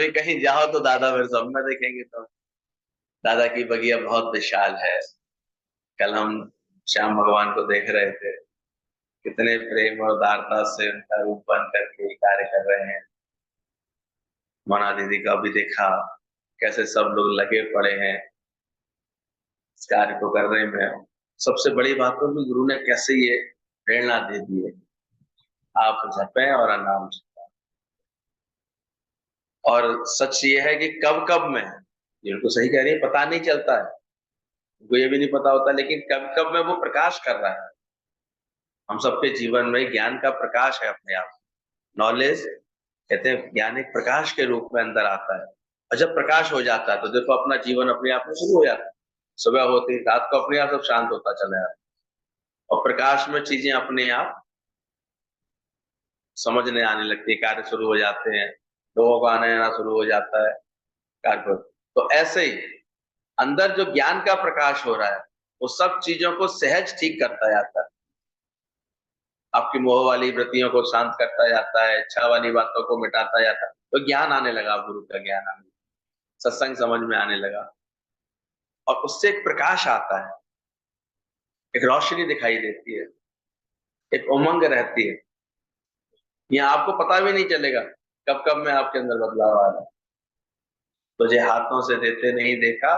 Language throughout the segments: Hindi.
कभी कहीं जाओ तो दादा फिर स्वप्न देखेंगे। तो दादा की बगिया बहुत विशाल है। कल हम श्याम भगवान को देख रहे थे, कितने प्रेम और उदारता से उनका रूप बन करके कार्य कर रहे हैं। मोना दीदी का भी देखा, कैसे सब लोग लगे पड़े हैं इस कार्य को करने में। सबसे बड़ी बात तो भी गुरु ने कैसे ये प्रेरणा दे दी है, आप जपें और नाम जपें। और सच ये है कि कब कब में, ये उनको सही कह रही है, पता नहीं चलता है, उनको ये भी नहीं पता होता, लेकिन कब कब में वो प्रकाश कर रहा है। हम सबके जीवन में ज्ञान का प्रकाश है अपने आप। नॉलेज, कहते हैं ज्ञान एक प्रकाश के रूप में अंदर आता है। और जब प्रकाश हो जाता है तो देखो अपना जीवन अपने आप में शुरू हो जाता है। सुबह होती रात को अपने आप सब शांत होता चला जाता है, और प्रकाश में चीजें अपने आप समझने आने लगती है, कार्य शुरू हो जाते हैं, लोगों को आने आना शुरू हो जाता है कार्य पर। तो ऐसे ही अंदर जो ज्ञान का प्रकाश हो रहा है, वो सब चीजों को सहज ठीक करता जाता है। आपकी मोह वाली वृत्तियों को शांत करता जाता है, इच्छा वाली बातों को मिटाता जाता है। तो ज्ञान आने लगा, गुरु का ज्ञान आने लगा, सत्संग समझ में आने लगा, और उससे एक प्रकाश आता है, एक रोशनी दिखाई देती है, एक उमंग रहती है। यहाँ आपको पता भी नहीं चलेगा कब कब में आपके अंदर बदलाव आ रहा है। तुझे हाथों से देते नहीं देखा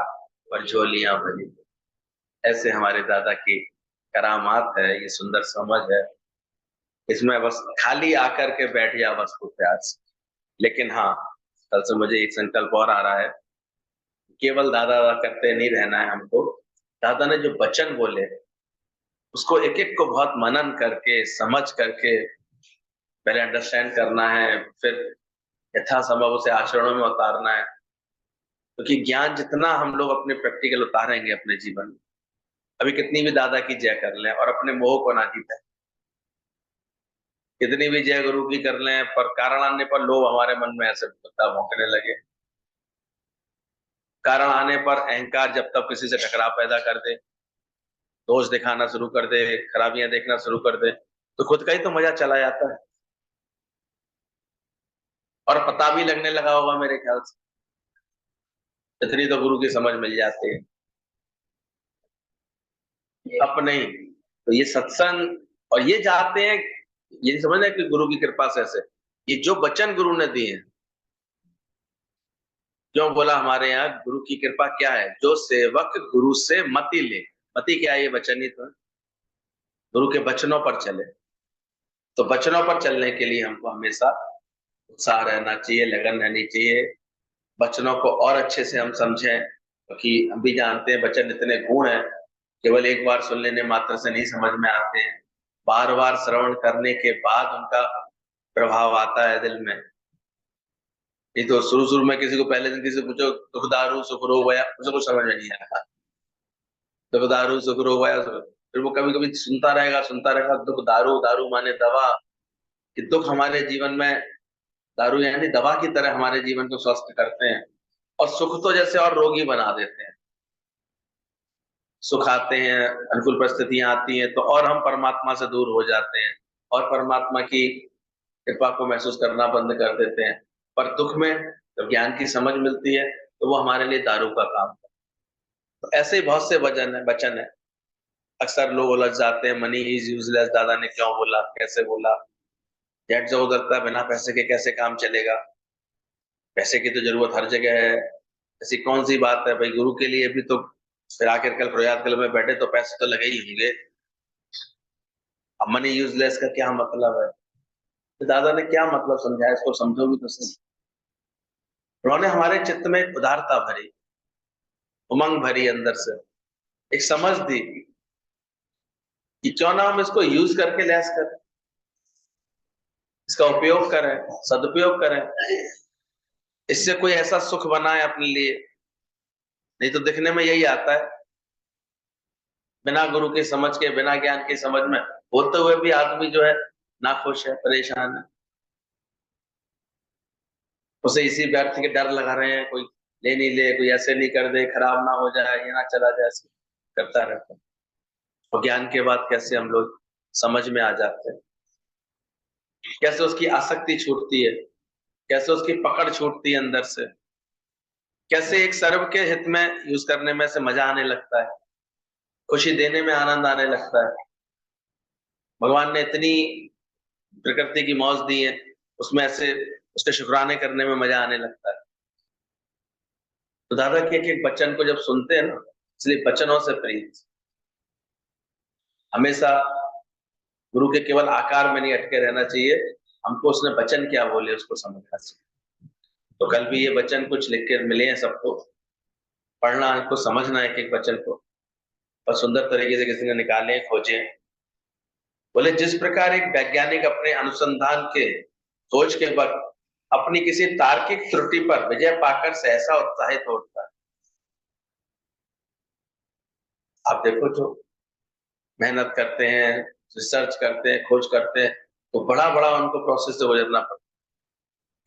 और झोलियां भरी। ऐसे हमारे दादा की करामात है, ये सुंदर समझ है। इसमें बस खाली आकर के बैठ जा बस को प्यास। लेकिन हाँ, कल से मुझे एक संकल्प और आ रहा है, केवल दादा दादा करते नहीं रहना है हमको। दादा ने जो वचन बोले उसको एक एक को बहुत मनन करके समझ करके पहले अंडरस्टैंड करना है, फिर यथासंभव उसे आचरणों में उतारना है। क्योंकि ज्ञान जितना हम लोग अपने प्रैक्टिकल उतारेंगे अपने जीवन में, अभी कितनी भी दादा की जय कर लें और अपने मोह को ना जीतें, कितनी भी जय गुरु की कर लें, पर कारण आने पर लोभ हमारे मन में ऐसे भौंकने लगे, कारण आने पर अहंकार जब तक किसी से टकराव पैदा कर दे, दोष दिखाना शुरू कर दे, खराबियां देखना शुरू कर दे, तो खुद का ही तो मजा चला जाता है। और पता भी लगने लगा होगा मेरे ख्याल से, इतनी तो गुरु की समझ मिल जाती है अपने ही। तो ये सत्संग, और ये जाते हैं, ये नहीं समझना कि गुरु की कृपा से ऐसे, ये जो वचन गुरु ने दिए हैं, क्यों बोला हमारे यहाँ गुरु की कृपा क्या है, जो सेवक गुरु से मति ले। मति क्या है, ये वचन ही तो है, गुरु के वचनों पर चले। तो वचनों पर चलने के लिए हमको हमेशा उत्साह रहना चाहिए, लगन रहनी चाहिए, वचनों को और अच्छे से हम समझें। क्योंकि हम भी जानते हैं वचन इतने गुण हैं, केवल एक बार सुन लेने मात्र से नहीं समझ में आते हैं, बार बार श्रवण करने के बाद उनका प्रभाव आता है दिल में। ये तो शुरू शुरू में किसी को पहले दिन किसी को पूछो दुखदारू सुख रोग गया, उसे कुछ समझ में नहीं आया। दुखदारू सुख रोग गया, फिर वो कभी कभी सुनता रहेगा दुख दारू, दारू माने दवा, कि दुख हमारे जीवन में दारू यानी दवा की तरह हमारे जीवन को स्वस्थ करते हैं, और सुख तो जैसे और रोगी बना देते हैं। सुख आते हैं, अनुकूल परिस्थितियां आती हैं तो और हम परमात्मा से दूर हो जाते हैं, और परमात्मा की कृपा को महसूस करना बंद कर देते हैं। पर दुख में जब ज्ञान की समझ मिलती है तो वो हमारे लिए दारू का काम है। तो ऐसे ही बहुत से वचन है। अक्सर लोग उलझ जाते हैं, मनी इज यूजलेस, दादा ने क्यों बोला, कैसे बोला, जेट जो उधरता बिना पैसे के कैसे काम चलेगा, पैसे की तो जरूरत हर जगह है, ऐसी कौन सी बात है भाई, गुरु के लिए भी तो फिर आखिर कल प्रयाग कल में बैठे तो पैसे तो लगे ही होंगे। अब मनी यूजलेस का क्या मतलब है, तो दादा ने क्या मतलब समझाया, इसको समझो भी तो सही। उन्होंने हमारे चित्त में एक उदारता भरी, उमंग भरी, अंदर से एक समझ दी कि क्यों ना हम इसको यूज करके लैस करें, इसका उपयोग करें, सदुपयोग करें, इससे कोई ऐसा सुख बनाए अपने लिए। नहीं तो दिखने में यही आता है, बिना गुरु की समझ के, बिना ज्ञान की समझ में होते हुए भी आदमी जो है नाखुश है, परेशान है, उसे इसी व्यर्थ के डर लगा रहे हैं, कोई ले नहीं ले, कोई ऐसे नहीं कर दे, खराब ना हो जाए, ये ना चला जाए, ऐसे करता रहता है। और ज्ञान के बाद कैसे हम लोग समझ में आ जाते हैं, कैसे उसकी आसक्ति छूटती है, कैसे उसकी पकड़ छूटती है अंदर से, कैसे एक सर्व के हित में यूज करने में से मजा आने लगता है, खुशी देने में आनंद आने लगता है। भगवान ने इतनी प्रकृति की मौज दी है, उसमें ऐसे उसके शुक्राने करने में मजा आने लगता है। तो दादा के एक वचन को जब सुनते हैं ना, इसलिए वचनों से प्रीत, हमेशा गुरु के केवल आकार में नहीं अटके रहना चाहिए, हमको उसने वचन क्या बोले उसको समझना चाहिए। तो कल भी ये वचन कुछ लिख के मिले हैं सबको, पढ़ना है, हमको समझना है एक एक वचन को, और सुंदर तरीके से किसी ने निकाले हैं, खोजे हैं। बोले जिस प्रकार एक वैज्ञानिक अपने अनुसंधान के खोज के वक्त अपनी किसी तार्किक त्रुटि पर विजय पाकर सहसा उत्साहित होता है। आप देखो जो मेहनत करते हैं, रिसर्च करते हैं, खोज करते हैं, तो बड़ा बड़ा उनको प्रोसेस से गुजरना पड़ता है।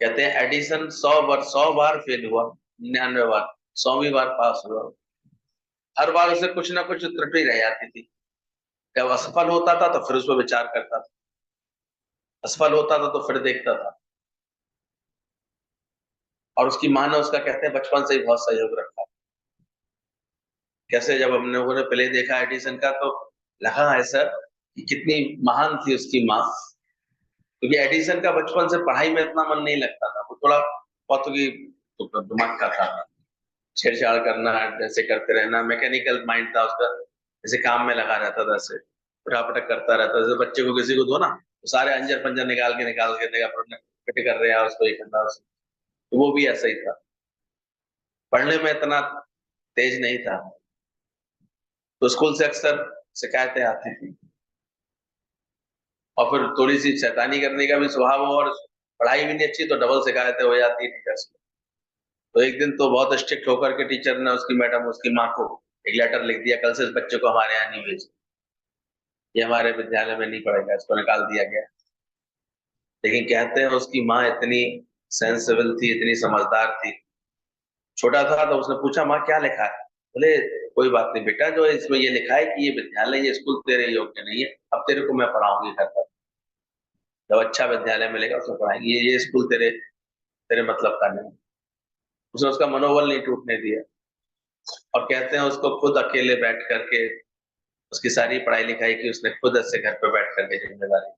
कहते हैं एडिसन 100 बार फेल हुआ, 99 बार, 100वीं बार पास हुआ। हर बार उसे कुछ ना कुछ त्रुटि रह जाती थी। जब असफल होता था तो फिर उस पर विचार करता था, असफल होता था तो फिर देखता था। और उसकी माँ ने उसका कहते हैं बचपन से ही बहुत सहयोग रखा। कैसे जब हम लोगों ने पहले देखा एडिसन का तो लगा ऐसा कि कितनी महान थी उसकी माँ, क्योंकि एडिसन का बचपन से पढ़ाई में इतना मन नहीं लगता था। वो थोड़ा बहुत की दिमाग का था, छेड़छाड़ करना, जैसे करते रहना, मैकेनिकल माइंड था उसका, जैसे काम में लगा रहता था, ऐसे उठापटक करता रहता था। जैसे बच्चे को किसी को दो ना तो सारे अंजर पंजर निकाल के देगा, फिट कर रहे हैं उसको, ये करना उसको। तो वो भी ऐसा ही था, पढ़ने में इतना तेज नहीं था। तो स्कूल से अक्सर शिकायतें आती थी, और फिर थोड़ी सी शैतानी करने का भी स्वभाव हो, और पढ़ाई भी नहीं अच्छी तो डबल शिकायतें हो जाती है टीचर्स को। तो एक दिन तो बहुत स्ट्रिक्ट होकर के टीचर ने, उसकी मैडम, उसकी माँ को एक लेटर लिख दिया, कल से इस बच्चे को हमारे यहाँ नहीं भेज, ये हमारे विद्यालय में नहीं पढ़ेगा, इसको निकाल दिया गया। लेकिन कहते हैं उसकी माँ इतनी सेंसिबल थी, इतनी समझदार थी। छोटा था तो उसने पूछा माँ क्या लिखा है? बोले कोई बात नहीं बेटा, जो इसमें ये लिखा है कि ये विद्यालय, ये स्कूल तेरे योग्य नहीं है, अब तेरे को मैं पढ़ाऊंगी घर पर। जब अच्छा विद्यालय मिलेगा उसमें पढ़ाएंगे, ये स्कूल तेरे तेरे मतलब का नहीं। उसने उसका मनोबल नहीं टूटने दिया, और कहते हैं उसको खुद अकेले बैठ करके उसकी सारी पढ़ाई लिखाई की उसने खुद से घर पे बैठ करके जिम्मेदारी,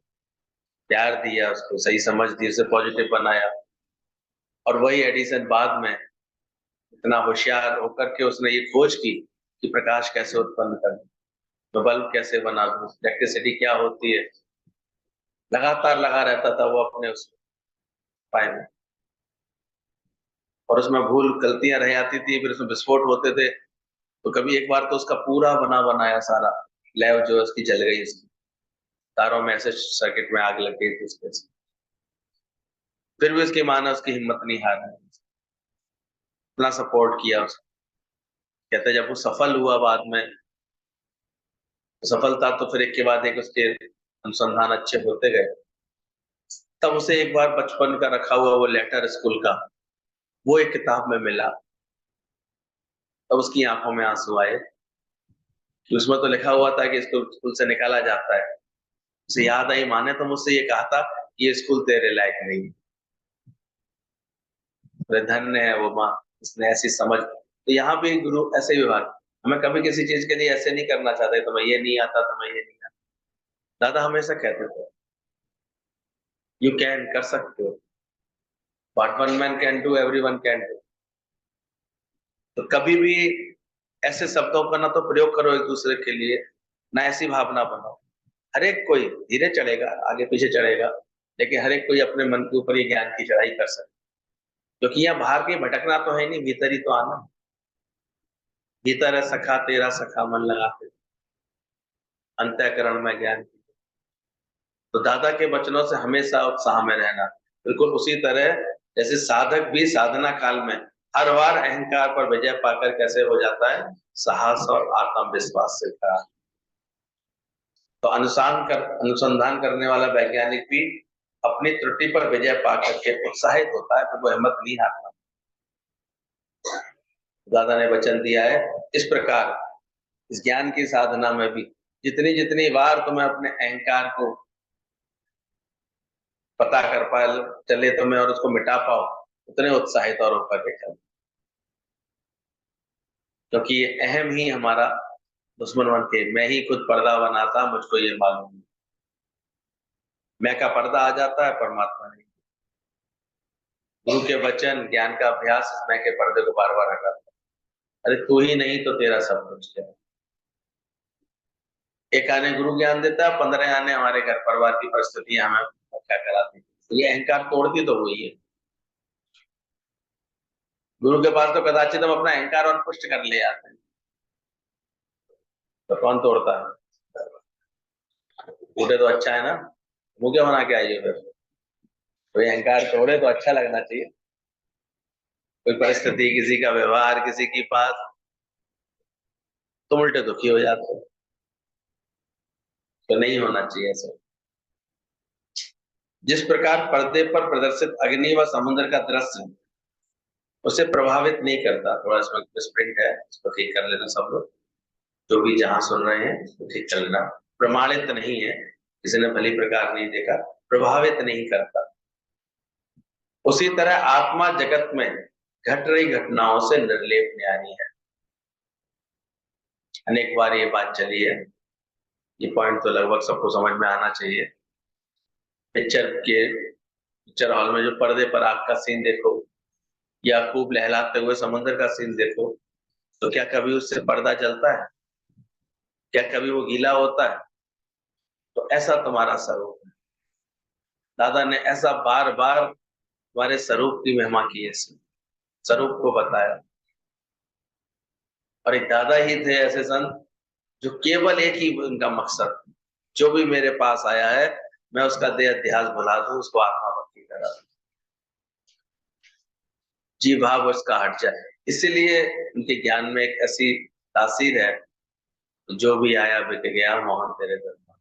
प्यार दिया उसको, सही समझ दी, उसे पॉजिटिव बनाया। और वही एडिसन बाद में इतना होशियार होकर के उसने ये खोज की कि प्रकाश कैसे उत्पन्न करें, तो बल्ब कैसे बना दूं, इलेक्ट्रिसिटी क्या होती है। लगातार लगा रहता था वो अपने उस पाए में, और उसमें भूल गलतियां रह जाती थी, फिर उसमें विस्फोट होते थे। तो कभी एक बार तो उसका पूरा बनाया सारा लैब जो है उसकी जल गई, उसकी तारों में ऐसे सर्किट में आग लग गई थी उसके। फिर भी उसकी माँ ने उसकी हिम्मत नहीं हारने दी, इतना सपोर्ट किया उसको। कहते जब वो सफल हुआ बाद में, सफलता तो फिर एक के बाद एक उसके अनुसंधान अच्छे होते गए। तब उसे एक बार बचपन का रखा हुआ वो लेटर स्कूल का, वो एक किताब में मिला। तब उसकी आंखों में आंसू आए कि उसमें तो लिखा हुआ था कि इसको स्कूल से निकाला जाता है। उसे याद आई माँ ने तो मुझसे ये कहा था कि ये स्कूल तेरे लायक नहीं है। धन्य है वो माँ, उसने ऐसी समझ। तो यहाँ भी गुरु ऐसे विभाग, हमें कभी किसी चीज के लिए ऐसे नहीं करना चाहते तो मैं ये नहीं आता, तो मैं ये नहीं आता। दादा हमेशा कहते थे यू कैन, कर सकते हो, what one man can do everyone can do. तो कभी भी ऐसे शब्दों का ना तो प्रयोग करो एक दूसरे के लिए, ना ऐसी भावना बनाओ। हर एक कोई धीरे चढ़ेगा, आगे पीछे चढ़ेगा, लेकिन हर एक कोई अपने मन के ऊपर ये ज्ञान की चढ़ाई कर सकता है। क्योंकि यहाँ बाहर के भटकना तो है नहीं, भीतर ही तो आना। भीतर है सखा तेरा सखा मन लगाते, अंतःकरण में ज्ञान की। तो दादा के वचनों से हमेशा उत्साह में रहना, बिल्कुल उसी तरह जैसे साधक भी साधना काल में हर बार अहंकार पर विजय पाकर कैसे हो जाता है, साहस और आत्मविश्वास से भरा। तो अनुसंधान करने वाला वैज्ञानिक भी अपनी त्रुटि पर विजय पाकर के उत्साहित होता है, तो वो हिम्मत नहीं हारता। दादा ने वचन दिया है इस प्रकार, इस ज्ञान की साधना में भी जितनी जितनी बार तुम्हें अपने अहंकार को पता कर पा चले तो मैं और उसको मिटा पाऊं, उतने उत्साहित और होकर के चल, क्योंकि ये अहम ही हमारा दुश्मन बन के, मैं ही खुद पर्दा बनाता मुझको ये मालूम नहीं। मैं का पर्दा आ जाता है, परमात्मा नहीं। गुरु के वचन ज्ञान का अभ्यास इस मैं के पर्दे को बार बार हटाता है। अरे तू ही नहीं तो तेरा सब कुछ क्या है। एक आने गुरु ज्ञान देता है, 15 आने हमारे घर परिवार की परिस्थितियां हमें क्या कराती, तो ये अहंकार तोड़ती तो हुई है। गुरु के पास तो कदाचित हम अपना अहंकार और पुष्ट कर ले आते हैं, तो कौन तोड़ता है? टूटे तो अच्छा है ना, मुंह क्या बना के आइए फिर। कोई अहंकार तोड़े तो अच्छा लगना चाहिए। कोई परिस्थिति, किसी का व्यवहार, किसी की बात, तो उल्टे दुखी हो जाते हैं। तो नहीं होना चाहिए ऐसा। जिस प्रकार पर्दे पर प्रदर्शित अग्नि व समुद्र का दृश्य उसे प्रभावित नहीं करता, थोड़ा इसमें स्प्रिंट है, इसको ठीक कर लेना सब लोग, जो भी जहां सुन रहे हैं इसको ठीक कर लेना। प्रमाणित नहीं है, किसी ने भली प्रकार नहीं देखा, प्रभावित नहीं करता, उसी तरह आत्मा जगत में घट रही घटनाओं से निर्लेप न्यारी है। अनेक बार ये बात चली है, ये पॉइंट तो लगभग सबको समझ में आना चाहिए। पिक्चर हॉल में जो पर्दे पर आग का सीन देखो, या खूब लहलाते हुए समुद्र का सीन देखो, तो क्या कभी उससे पर्दा जलता है? क्या कभी वो गीला होता है? तो ऐसा तुम्हारा स्वरूप है। दादा ने ऐसा बार बार तुम्हारे स्वरूप की महिमा की है, स्वरूप को बताया। और एक दादा ही थे ऐसे संत जो केवल एक ही उनका मकसद, जो भी मेरे पास आया है मैं उसका देह अध्यास भुला दूं, उसको आत्मा भक्ति करा दूं, जी भाव उसका हट जाए। इसीलिए उनके ज्ञान में एक ऐसी तासीर है, जो भी आया बिक गया मोहन तेरे दरबार।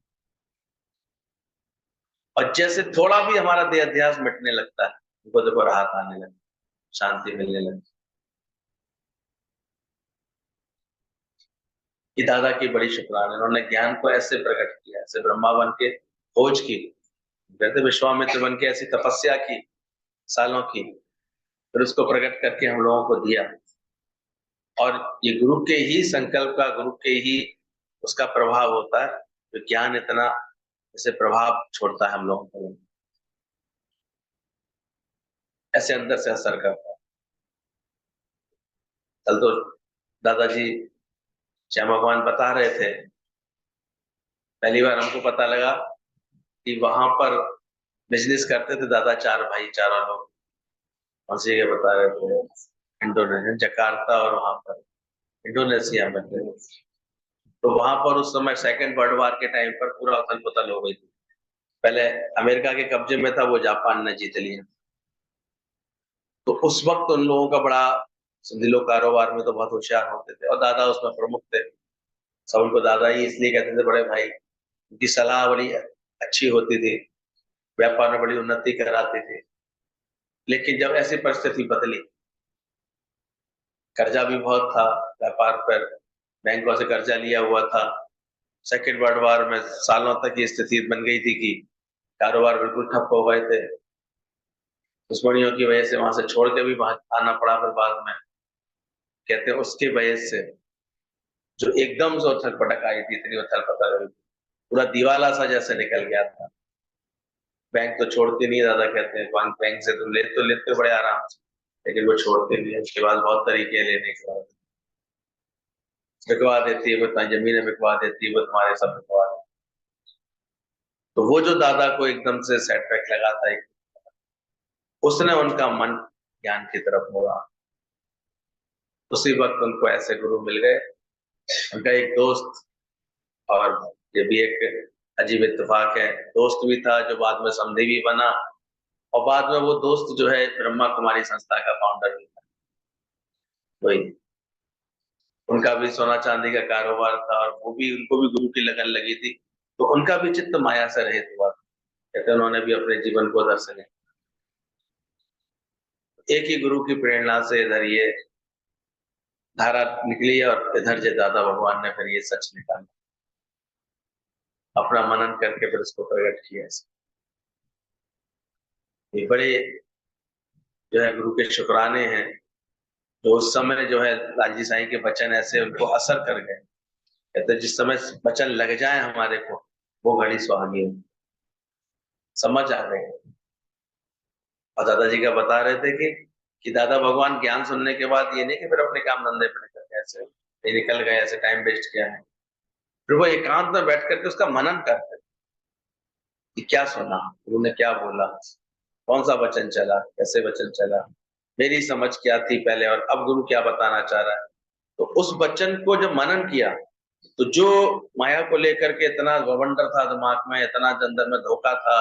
और जैसे थोड़ा भी हमारा देह अध्यास मिटने लगता है, उनको देखो राहत आने लगती, शांति मिलने लगती। ये दादा की बड़ी शुक्राना, उन्होंने ज्ञान को ऐसे प्रकट किया, ऐसे ब्रह्मा बन के खोज की, कहते विश्वामित्र बन के ऐसी तपस्या की सालों की, फिर उसको प्रकट करके हम लोगों को दिया। और ये गुरु के ही संकल्प का, गुरु के ही उसका प्रभाव होता है, तो ज्ञान इतना ऐसे प्रभाव छोड़ता है हम लोगों को, ऐसे अंदर से असर करता है। कल तो दादाजी श्याम भगवान बता रहे थे, पहली बार हमको पता लगा कि वहां पर बिजनेस करते थे दादा, चार भाई, चारों लोग, उसी के बता रहे थे, इंडोनेशिया जकार्ता, और वहां पर इंडोनेशिया में थे। तो वहां पर उस समय सेकेंड वर्ल्ड वॉर के टाइम पर पूरा उथल पुथल हो गई थी। पहले अमेरिका के कब्जे में था, वो जापान ने जीत लिया। तो उस वक्त उन लोगों का बड़ा, समझ लो कारोबार में तो बहुत होशियार होते थे, और दादा उसमें प्रमुख थे। सब उनको दादा ही इसलिए कहते थे, बड़े भाई। उनकी सलाह बड़ी अच्छी होती थी, व्यापार में बड़ी उन्नति कराते थे। लेकिन जब ऐसी परिस्थिति बदली, कर्जा भी बहुत था व्यापार पर, बैंकों से कर्जा लिया हुआ था, सेकेंड वर्ल्ड वॉर में सालों तक ये स्थिति बन गई थी कि कारोबार बिल्कुल ठप हो गए थे। दुश्मनियों की वजह से वहां से छोड़ के भी आना पड़ा, फिर बाद में कहते हैं उसकी वजह से जो एकदम से उथल पटक आई थी, इतनी उथल पटक आई, पूरा दीवाला सा जैसे निकल गया था। बैंक तो छोड़ते नहीं, दादा कहते हैं बैंक से तुम ले तो लेते बड़े आराम से, लेकिन वो छोड़ते नहीं है। उसके बाद बहुत तरीके हैं लेने के बाद, बिकवा देती है वो, तुम्हारी जमीनें बिकवा देती है वो, तुम्हारे सब बिकवा देती है। तो वो जो दादा को एकदम से सेटबैक लगा था, उसने उनका मन ज्ञान की तरफ मोड़ा। उसी वक्त उनको ऐसे गुरु मिल गए। उनका एक दोस्त, और ये भी एक अजीब इत्तेफाक है, दोस्त भी था जो बाद में समधी भी बना, और बाद में वो दोस्त जो है ब्रह्मा कुमारी संस्था का फाउंडर भी था। वही, उनका भी सोना चांदी का कारोबार था, और वो भी, उनको भी गुरु की लगन लगी थी, तो उनका भी चित्त माया से रहित हुआ था। कहते उन्होंने भी अपने जीवन को उधर से लिया। एक ही गुरु की प्रेरणा से इधर ये धारा निकली, और इधर से दादा भगवान ने फिर ये सच निकाला, अपना मनन करके फिर उसको प्रकट किया। ये बड़े जो है गुरु के शुक्राने हैं, तो उस समय जो है लालजी साईं के वचन ऐसे उनको असर कर गए। कहते जिस समय वचन लग जाए हमारे को, वो घड़ी सुहानी हो, समझ आ गए। और दादाजी का बता रहे थे कि दादा भगवान ज्ञान सुनने के बाद ये नहीं कि फिर अपने काम धंधे पे निकल गए, ऐसे ये निकल गए, ऐसे टाइम वेस्ट किया है। फिर वो एकांत में बैठ करके उसका मनन करते कि क्या सुना, उन्होंने क्या बोला, कौन सा वचन चला, कैसे वचन चला, मेरी समझ क्या थी पहले और अब गुरु क्या बताना चाह रहा है। तो उस वचन को जब मनन किया, तो जो माया को लेकर के इतना बवंडर था दिमाग में, इतना अंदर में धोखा था,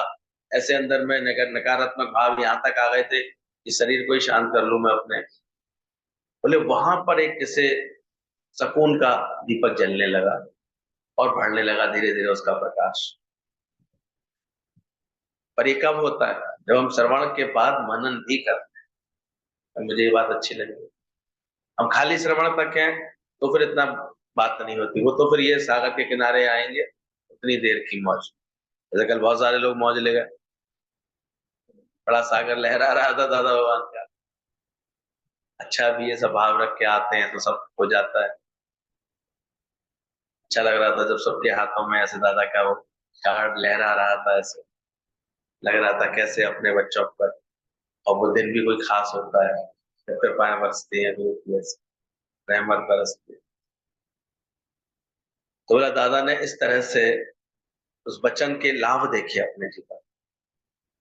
ऐसे अंदर में नकारात्मक भाव यहाँ तक आ गए थे कि शरीर को ही शांत कर लूं मैं अपने, बोले वहां पर एक जैसे सुकून का दीपक जलने लगा और बढ़ने लगा धीरे धीरे उसका प्रकाश। पर ये कब होता है? जब हम श्रवण के बाद मनन भी करते हैं। मुझे ये बात अच्छी लगी। हम खाली श्रवण तक हैं तो फिर इतना बात नहीं होती, वो तो फिर ये सागर के किनारे आएंगे उतनी देर की मौज। जैसे कल बहुत सारे लोग मौज ले गए, बड़ा सागर लहरा रहा था दादा भगवान का। अच्छा भी ये सब भाव रख के आते हैं तो सब हो जाता है। अच्छा लग रहा था जब सबके हाथों में ऐसे दादा का वो कार्ड लहरा रहा था, ऐसे लग रहा था कैसे अपने बच्चों पर, और वो दिन भी कोई खास होता है जब कृपाएं बरसती है, गुरु की ऐसी रहमत बरसती है। तो बोला दादा ने इस तरह से उस वचन के लाभ देखे अपने जीवन।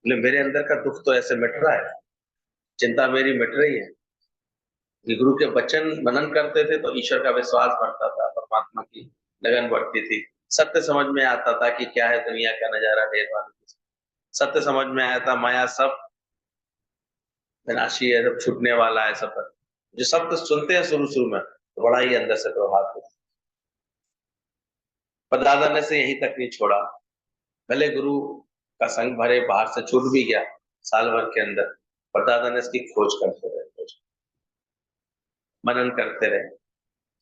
बोले मेरे अंदर का दुख तो ऐसे मिट रहा है, चिंता मेरी मिट रही है कि गुरु के वचन मनन करते थे तो ईश्वर का विश्वास बढ़ता था, परमात्मा की लगन बढ़ती थी, सत्य समझ में आता था कि क्या है दुनिया का नजारा, ढेर वाला सत्य समझ में आया था, माया सब विनाशी है, सब छूटने वाला है सब। जो सत्य सुनते हैं शुरू शुरू में तो बड़ा ही अंदर से प्रभाव होता है। पर दादा ने से यहीं तक नहीं छोड़ा, भले गुरु का संग भरे बाहर से छूट भी गया साल भर के अंदर, पर दादा ने इसकी खोज करते रहे, मनन करते रहे,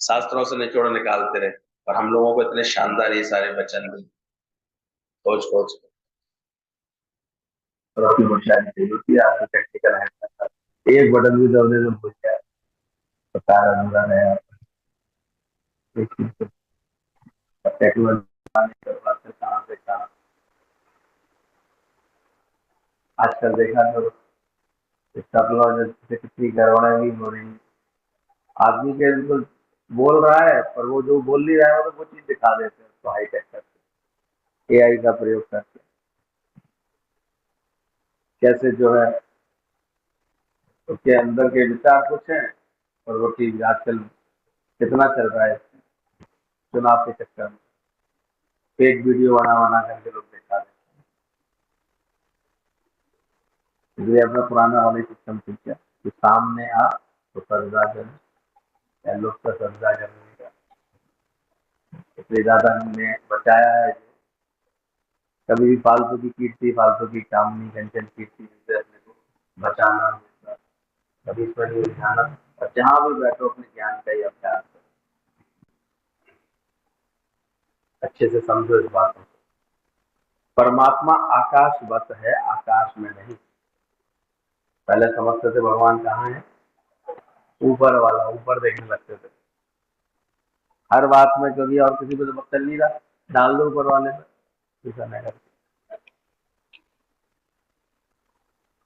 शास्त्रों से निचोड़ निकालते रहे। और हम लोगों को इतने शानदार ये सारे वचन भी खोज खोज और अपनी होशियारी चाहिए होती है, आपको टेक्निकल है, एक बटन भी दबने से भूल जाए तो सारा अधूरा रहे। टेक्नोलॉजी कहाँ से कहाँ आजकल देखा तो टेक्नोलॉजी से कितनी गड़बड़ें भी हो रही है। आदमी के बिल्कुल बोल रहा है पर वो जो बोल नहीं रहा है वो चीज दिखा देते हैं तो हाईटेक करके, एआई का प्रयोग करके कैसे जो है उसके अंदर के विचार कुछ हैं और वो चीज आजकल कितना चल रहा है चुनाव के चक्कर में फेक वीडियो बना बना करके लोग दिखा देते हैं। इसलिए अपना पुराना वाला सिस्टम ठीक है कि सामने आ तो कर्जा कर या लोग का कर्जा करने का, इसलिए ज्यादा हमने बचाया है। कभी भी फालतू की कीर्ति, फालतू की कामनी कंचन कीर्ति से अपने को बचाना, कभी इस पर नहीं उठाना, और जहां भी बैठो अपने ज्ञान का ही अभ्यास करो। अच्छे से समझो इस बात को। परमात्मा आकाशवत है, आकाश में नहीं। पहले समझते थे भगवान कहाँ है, ऊपर वाला, ऊपर देखने लगते थे हर बात में, कभी और किसी को तो चल नहीं रहा, डाल दो ऊपर वाले पे, ऐसा नहीं करते।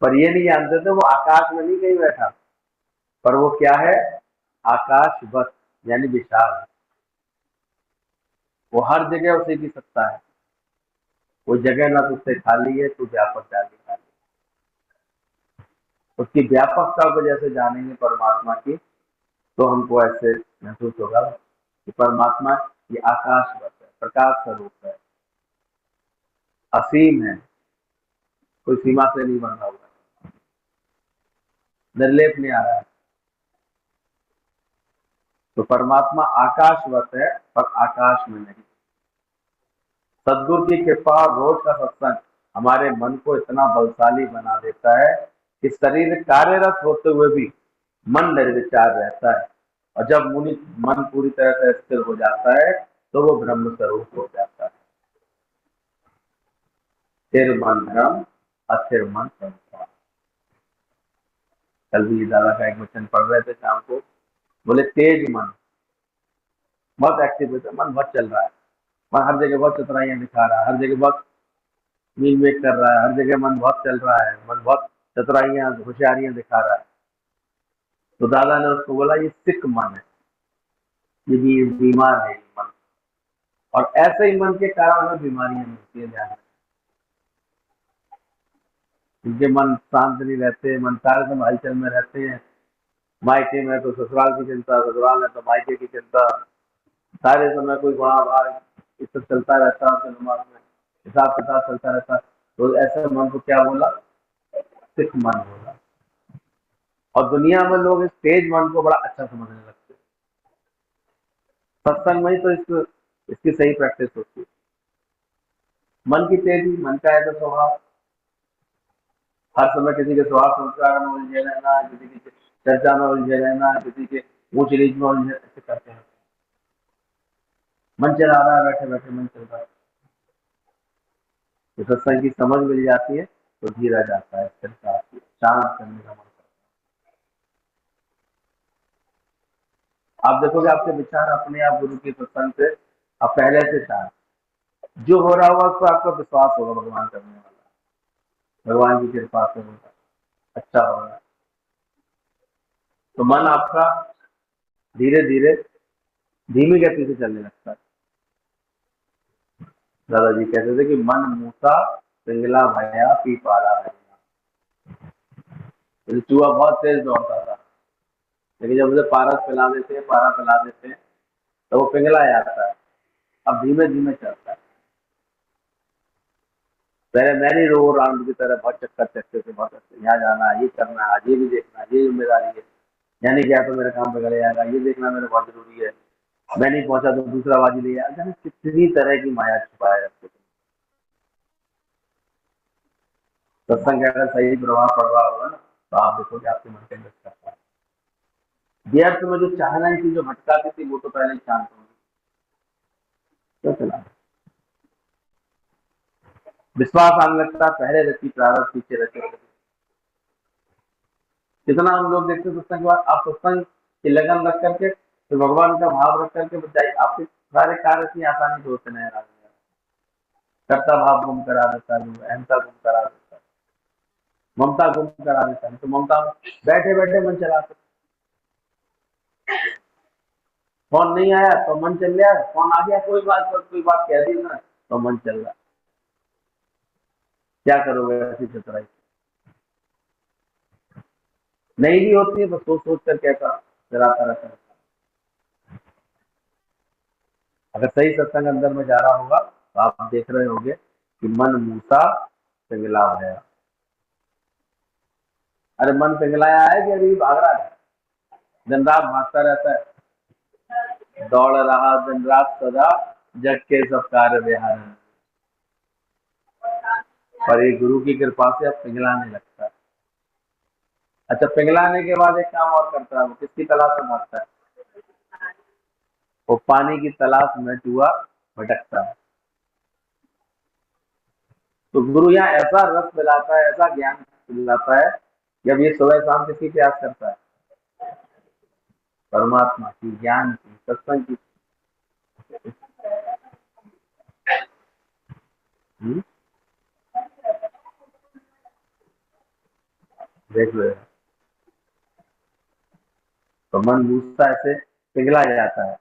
पर ये नहीं जानते थे वो आकाश में नहीं कहीं बैठा, पर वो क्या है, आकाशवत यानी विशाल। वो हर जगह उसी की सत्ता है, वो जगह ना तो उससे खाली है तो व्यापक जाली खाली। उसकी व्यापकता को जैसे जानेंगे परमात्मा की, तो हमको ऐसे महसूस होगा कि परमात्मा ये आकाशवत है, प्रकाश स्वरूप है, असीम है, कोई सीमा से नहीं बंधा हुआ, निर्लेप नहीं आ रहा है। तो परमात्मा आकाशवत है पर आकाश में नहीं। सदगुरु की कृपा, रोज का सत्संग हमारे मन को इतना बलशाली बना देता है कि शरीर कार्यरत होते हुए भी मन निर्विचार रहता है। और जब मन पूरी तरह से स्थिर हो जाता है तो वो ब्रह्म स्वरूप हो जाता है। स्थिर मन ब्रह्म, अस्थिर मन संसार। कल भी दादा का एक वचन पढ़ रहे थे शाम को, बोले तेज मन, बहुत एक्टिव है, मन बहुत चल रहा है, मन हर जगह बहुत चतुराइयां दिखा रहा है, हर जगह बहुत मीन मेक कर रहा है, हर जगह मन बहुत चल रहा है, मन बहुत चतुराइयां होशियारियां दिखा रहा है। तो दादा ने उसको बोला ये सिक मन है, ये भी बीमार है ये मन, और ऐसे ही मन के कारण हमें बीमारियां मिलती है। ध्यान रखें। जिनके मन शांत नहीं रहते, मन सारे समय हलचल में रहते हैं, मायके में तो ससुराल की चिंता, ससुराल में तो मायके की चिंता, सारे समय कोई बड़ा भाग ये सब चलता रहता है उनके दिमाग में, हिसाब किताब चलता रहता है। तो ऐसे मन को क्या बोला, सिख मन बोला। और दुनिया में लोग इस तेज मन को बड़ा अच्छा समझने लगते हैं। सत्संग में ही तो इसकी सही प्रैक्टिस होती है। मन की तेजी, मन का ऐसा स्वभाव, हर समय किसी के स्वभाव संस्कार में उलझे रहना, किसी की चर्चा में उलझे रहना, किसी के ऊंच नीच में उलझे, ऐसे करते हैं। मन चला रहा है, बैठे बैठे मन चल रहा है। तो सत्संग की समझ मिल जाती है तो धीरा जाता है, स्थिरता आती है, शांत करने का मन करता है। आप देखोगे आपके विचार अपने आप गुरु के सत्संग से आप पहले से शांत, जो हो रहा होगा उस पर आपका विश्वास होगा, भगवान करने वाला, भगवान की कृपा से होगा, अच्छा होगा। तो मन आपका धीरे धीरे धीमी गति से चलने लगता है। दादाजी कहते थे कि मन मूसा पिंगला भया पी पारा भया। चूहा बहुत तेज दौड़ता था, लेकिन जब उसे पारा पिला देते हैं तो वो पिघला जाता है, अब धीमे धीमे चलता है। पहले मैरी रो राउंड की तरह बहुत चक्कर चक्कर से बहुत अच्छे, यहाँ जाना, ये करना, आज ये भी देखना, ये जिम्मेदारी है, यानी क्या तो मेरे काम बिगड़ जाएगा, ये देखना मेरे बहुत जरूरी है, मैं नहीं पहुंचा तो दूसरा बाजी ले जाएगा, कितनी तरह की माया छुपाए रखते थे। सत्संग का अगर सही प्रभाव पड़ रहा होगा ना तो आप देखोगे आपके मन के अंदर करता है। व्यर्थ में जो चाहना की जो भटकाती थी वो तो पहले ही शांत होगी। तो चला विश्वास आने लगता, पहले रहती प्रारंभ पीछे रहते। कितना हम लोग देखते सत्संग के बाद, आप सत्संग की लगन रख करके तो भगवान का भाव रख करके बचाइए, आपके सारे कार्य इतनी आसानी से होते नहीं। कर्ता भाव गुम करा देता है, अहंता गुम करा देता है, ममता गुम करा देता है। तो ममता में बैठे बैठे मन चलाते, फोन नहीं आया तो मन चल गया, फोन आ गया कोई बात कह दी ना तो मन चल रहा। क्या करोगे ऐसी चतुराई, नहीं भी होती है तो सोच सोच कर कैसा चलाता रहता है। अगर सही सत्संग अंदर में जा रहा होगा तो आप देख रहे होंगे कि मन मूसा पिघला भया। अरे मन पिघलाया है कि अभी भाग रहा है, दिन रात भागता रहता है, दौड़ रहा दिन रात सदा, जग के सब कार्य बिहार। पर ये गुरु की कृपा से अब पिघलाने लगता है। अच्छा, पिघलाने के बाद एक काम और करता है, वो किसकी तलाश में भागता है, वो पानी की तलाश में चूहा भटकता है। तो गुरु यहाँ ऐसा रस मिलाता है, ऐसा ज्ञान मिलाता है, जब ये सुबह शाम किसकी प्यास करता है, परमात्मा की, ज्ञान की, सत्संग की। हम्म? देख लो। तो मन दूसरा ऐसे पिघला जाता है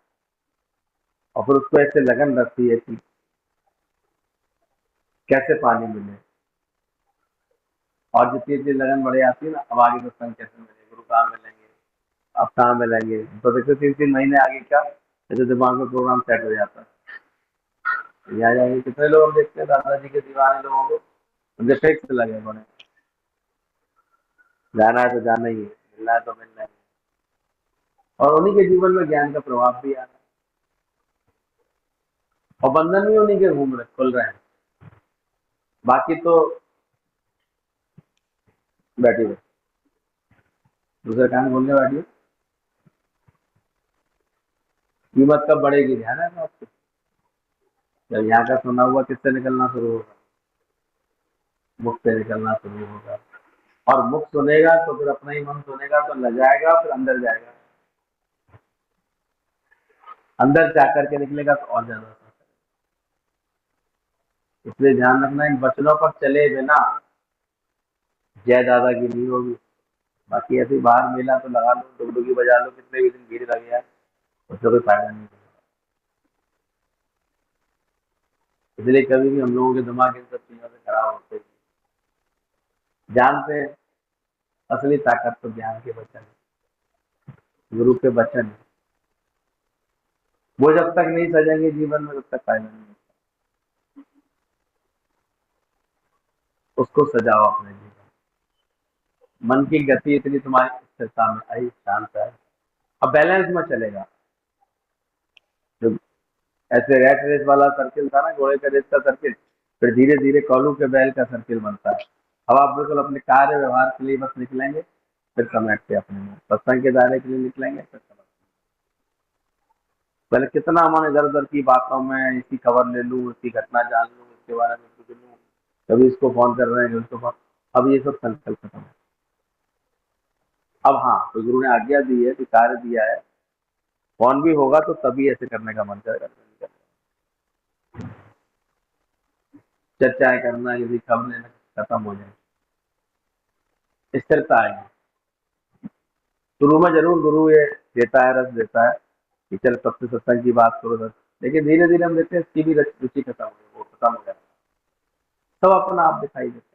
और फिर उसको ऐसे लगन रखती है कि कैसे पानी मिले, और जितनी जितनी लगन बढ़ जाती है ना, अब आगे सत्संग कैसे मिले, गुरु कहाँ मिलेंगे, अब कहाँ मिलेंगे। तो देखो 3 3 महीने आगे क्या, जैसे दिमाग में प्रोग्राम सेट हो जाता है, यहाँ जाएंगे। कितने लोग देखते हैं दादाजी के दीवाने लोगों को, उनके फिक्स लगे बने, जाना है तो जाना ही है, मिलना है तो मिलना है। और उन्हीं के जीवन में ज्ञान का प्रभाव भी आ रहा है, और बंधन भी उन्हीं के घूम रहे खुल रहे हैं, बाकी तो बैठी रहे, दूसरे काम बोलने बैठी। कीमत कब बढ़ेगी, ध्यान है ना आपको, जब यहाँ का सुना हुआ किससे निकलना शुरू होगा, मुख से निकलना शुरू होगा। और मुख सुनेगा तो फिर अपना ही मन सुनेगा तो लजाएगा, फिर अंदर जाएगा, अंदर जा करके निकलेगा तो और ज्यादा असर करेगा। इसलिए ध्यान रखना, इन वचनों पर चले बिना जय दादागिरी होगी। बाकी ऐसे ही बाहर मेला तो लगा लो, डुगडुगी बजा लो, कितने भी दिन भीड़ लग जाए, उससे कोई फायदा नहीं होगा। इसलिए कभी भी हम लोगों के दिमाग इन सब चीजों से खराब होते हैं। जानते हैं असली ताकत तो ज्ञान के वचन है, गुरु के वचन है। वो जब तक नहीं सजेंगे जीवन में, तब तक फायदा नहीं होगा। उसको सजाओ अपने जीवन। मन की गति इतनी तुम्हारी स्थिरता में आई, शांत है, अब बैलेंस में चलेगा। जो ऐसे रैट रेस वाला सर्किल था ना, घोड़े का रेस का सर्किल, फिर धीरे धीरे कौलू के बैल का सर्किल बनता है। अब आप बिल्कुल अपने कार्य व्यवहार के लिए बस निकलेंगे, फिर समेट के अपने में सत्संग के दायरे के लिए निकलेंगे, फिर समेट। पहले कितना मन इधर उधर की बातों में, इसकी खबर ले लूँ, इसकी घटना जान लूँ, इसके बारे में कुछ लूँ, कभी इसको फोन कर रहे हैं, उसको फोन। अब ये सब संकल्प खत्म है। अब हाँ, तो गुरु ने आज्ञा दी है कि कार्य दिया है, फोन भी होगा तो तभी ऐसे करने का मन करेगा। चर्चाएं करना, यदि खबर लेना खत्म हो जाए, स्थिरता आएगी। शुरू में जरूर गुरु ये देता है, रस देता है कि चल सबसे सत्संग की बात करो सर, लेकिन धीरे धीरे हम देखते हैं इसकी भी रुचि खत्म हो जाए, वो खत्म हो जाता है, सब अपना आप दिखाई देता है।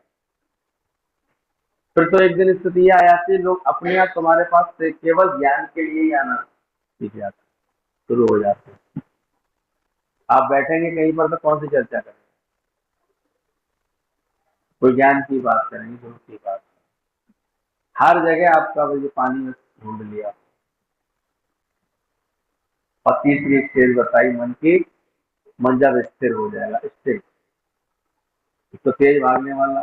फिर तो एक दिन स्थिति ये आ जाती है, लोग अपने आप तुम्हारे पास से केवल ज्ञान के लिए ही आना सीख जाते, शुरू हो जाते हैं। आप बैठेंगे कहीं पर तो कौन सी चर्चा करेंगे? कोई ज्ञान की बात करेंगे, गुरु की बात। हर जगह आपका वो जो पानी में ढूंढ लिया। और तीसरी स्टेज बताई मन की, मन जब स्थिर हो जाएगा, स्थिर, तो तेज भागने वाला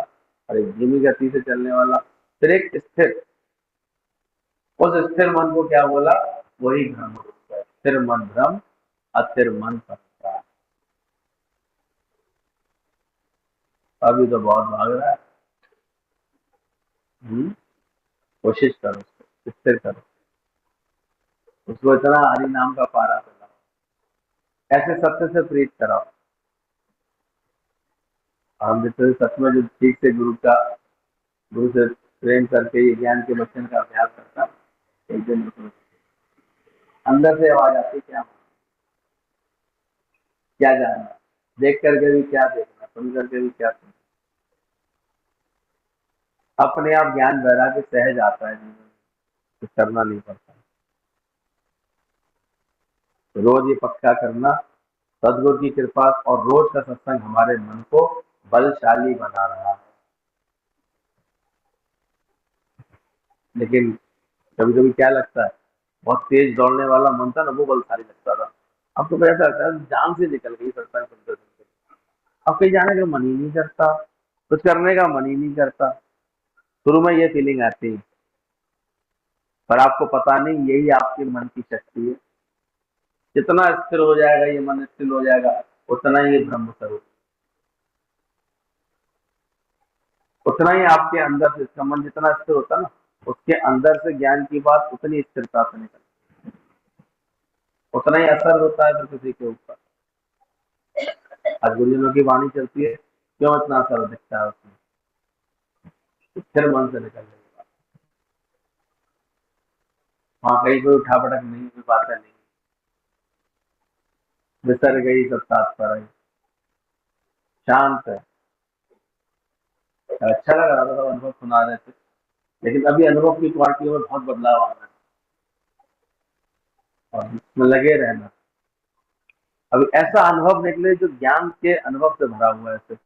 और एक धीमी गति से चलने वाला, फिर एक स्थिर। उस स्थिर मन को क्या बोला? वही भ्रम रूप है। स्थिर मन भ्रम, अस्थिर मन संसार। अभी तो बहुत भाग रहा है। कोशिश करो, उसको स्थिर करो, उसको इतना हरि नाम का पारा कराओ, ऐसे सत्य से प्रीत कराओ। हम जितने सच में जो ठीक से गुरु से प्रेम करके ये ज्ञान के वचन का अभ्यास करता, एक दिन उसको अंदर से आवाज आती, क्या जानना, देख करके भी क्या देखना, सुन करके भी क्या सुनना। अपने आप ज्ञान वैराग्य सहज आता है जीवन में, कुछ करना नहीं पड़ता। तो रोज ये पक्का करना, सदगुरु की कृपा और रोज का सत्संग हमारे मन को बलशाली बना रहा है। लेकिन कभी कभी क्या लगता है, बहुत तेज दौड़ने वाला मन था ना, वो बलशाली लगता था। अब तो ऐसा लगता है जान से निकल गई सत्संग सुनते सुनते। अब कहीं जाने का मन ही नहीं करता, कुछ करने का मन ही नहीं करता। शुरू में ये फीलिंग आती है, पर आपको पता नहीं यही आपके मन की शक्ति है। जितना स्थिर हो जाएगा ये मन, स्थिर हो जाएगा, उतना ही ये ब्रह्म स्वरूप, उतना ही आपके अंदर से, इसका मन जितना स्थिर होता ना, उसके अंदर से ज्ञान की बात उतनी स्थिरता से निकलती, उतना ही असर होता है फिर किसी के ऊपर। आज गुरुजनों की वाणी चलती है, क्यों इतना असर दिखता है उसमें? स्थिर मन से निकल रही बात। वहां कहीं कोई उठापटक नहीं, कोई बातें नहीं, बिसर गई सब साथ पर आई, शांत है। अच्छा लग रहा था, अनुभव सुना रहे थे, लेकिन अभी अनुभव की क्वालिटी में बहुत बदलाव आ रहा है, और इसमें लगे रहना। अभी ऐसा अनुभव निकले जो ज्ञान के अनुभव से भरा हुआ है, सिर्फ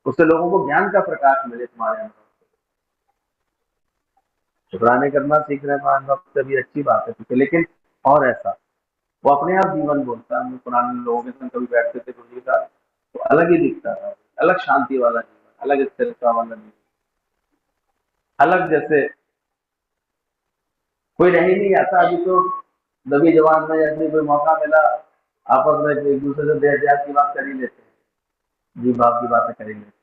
उससे लोगों को ज्ञान का प्रकाश मिले तुम्हारे अनुभव से। शुक्राने करना सीख रहे हैं अनुभव से, भी अच्छी बात है, ठीक है, लेकिन और ऐसा वो अपने आप जीवन बोलता है। हम पुराने लोगों के संग कभी बैठते थे गुरु जी का, तो अलग ही दिखता था, अलग शांति वाला जीवन, अलग स्थिरता वाला जीवन, अलग जैसे कोई रह ही नहीं आता। अभी तो नबी जवान में जैसे कोई मौका मिला, आपस में एक दूसरे से देश देहात की बात कर ही लेते हैं, जी बाप की बातें कर ही लेते हैं।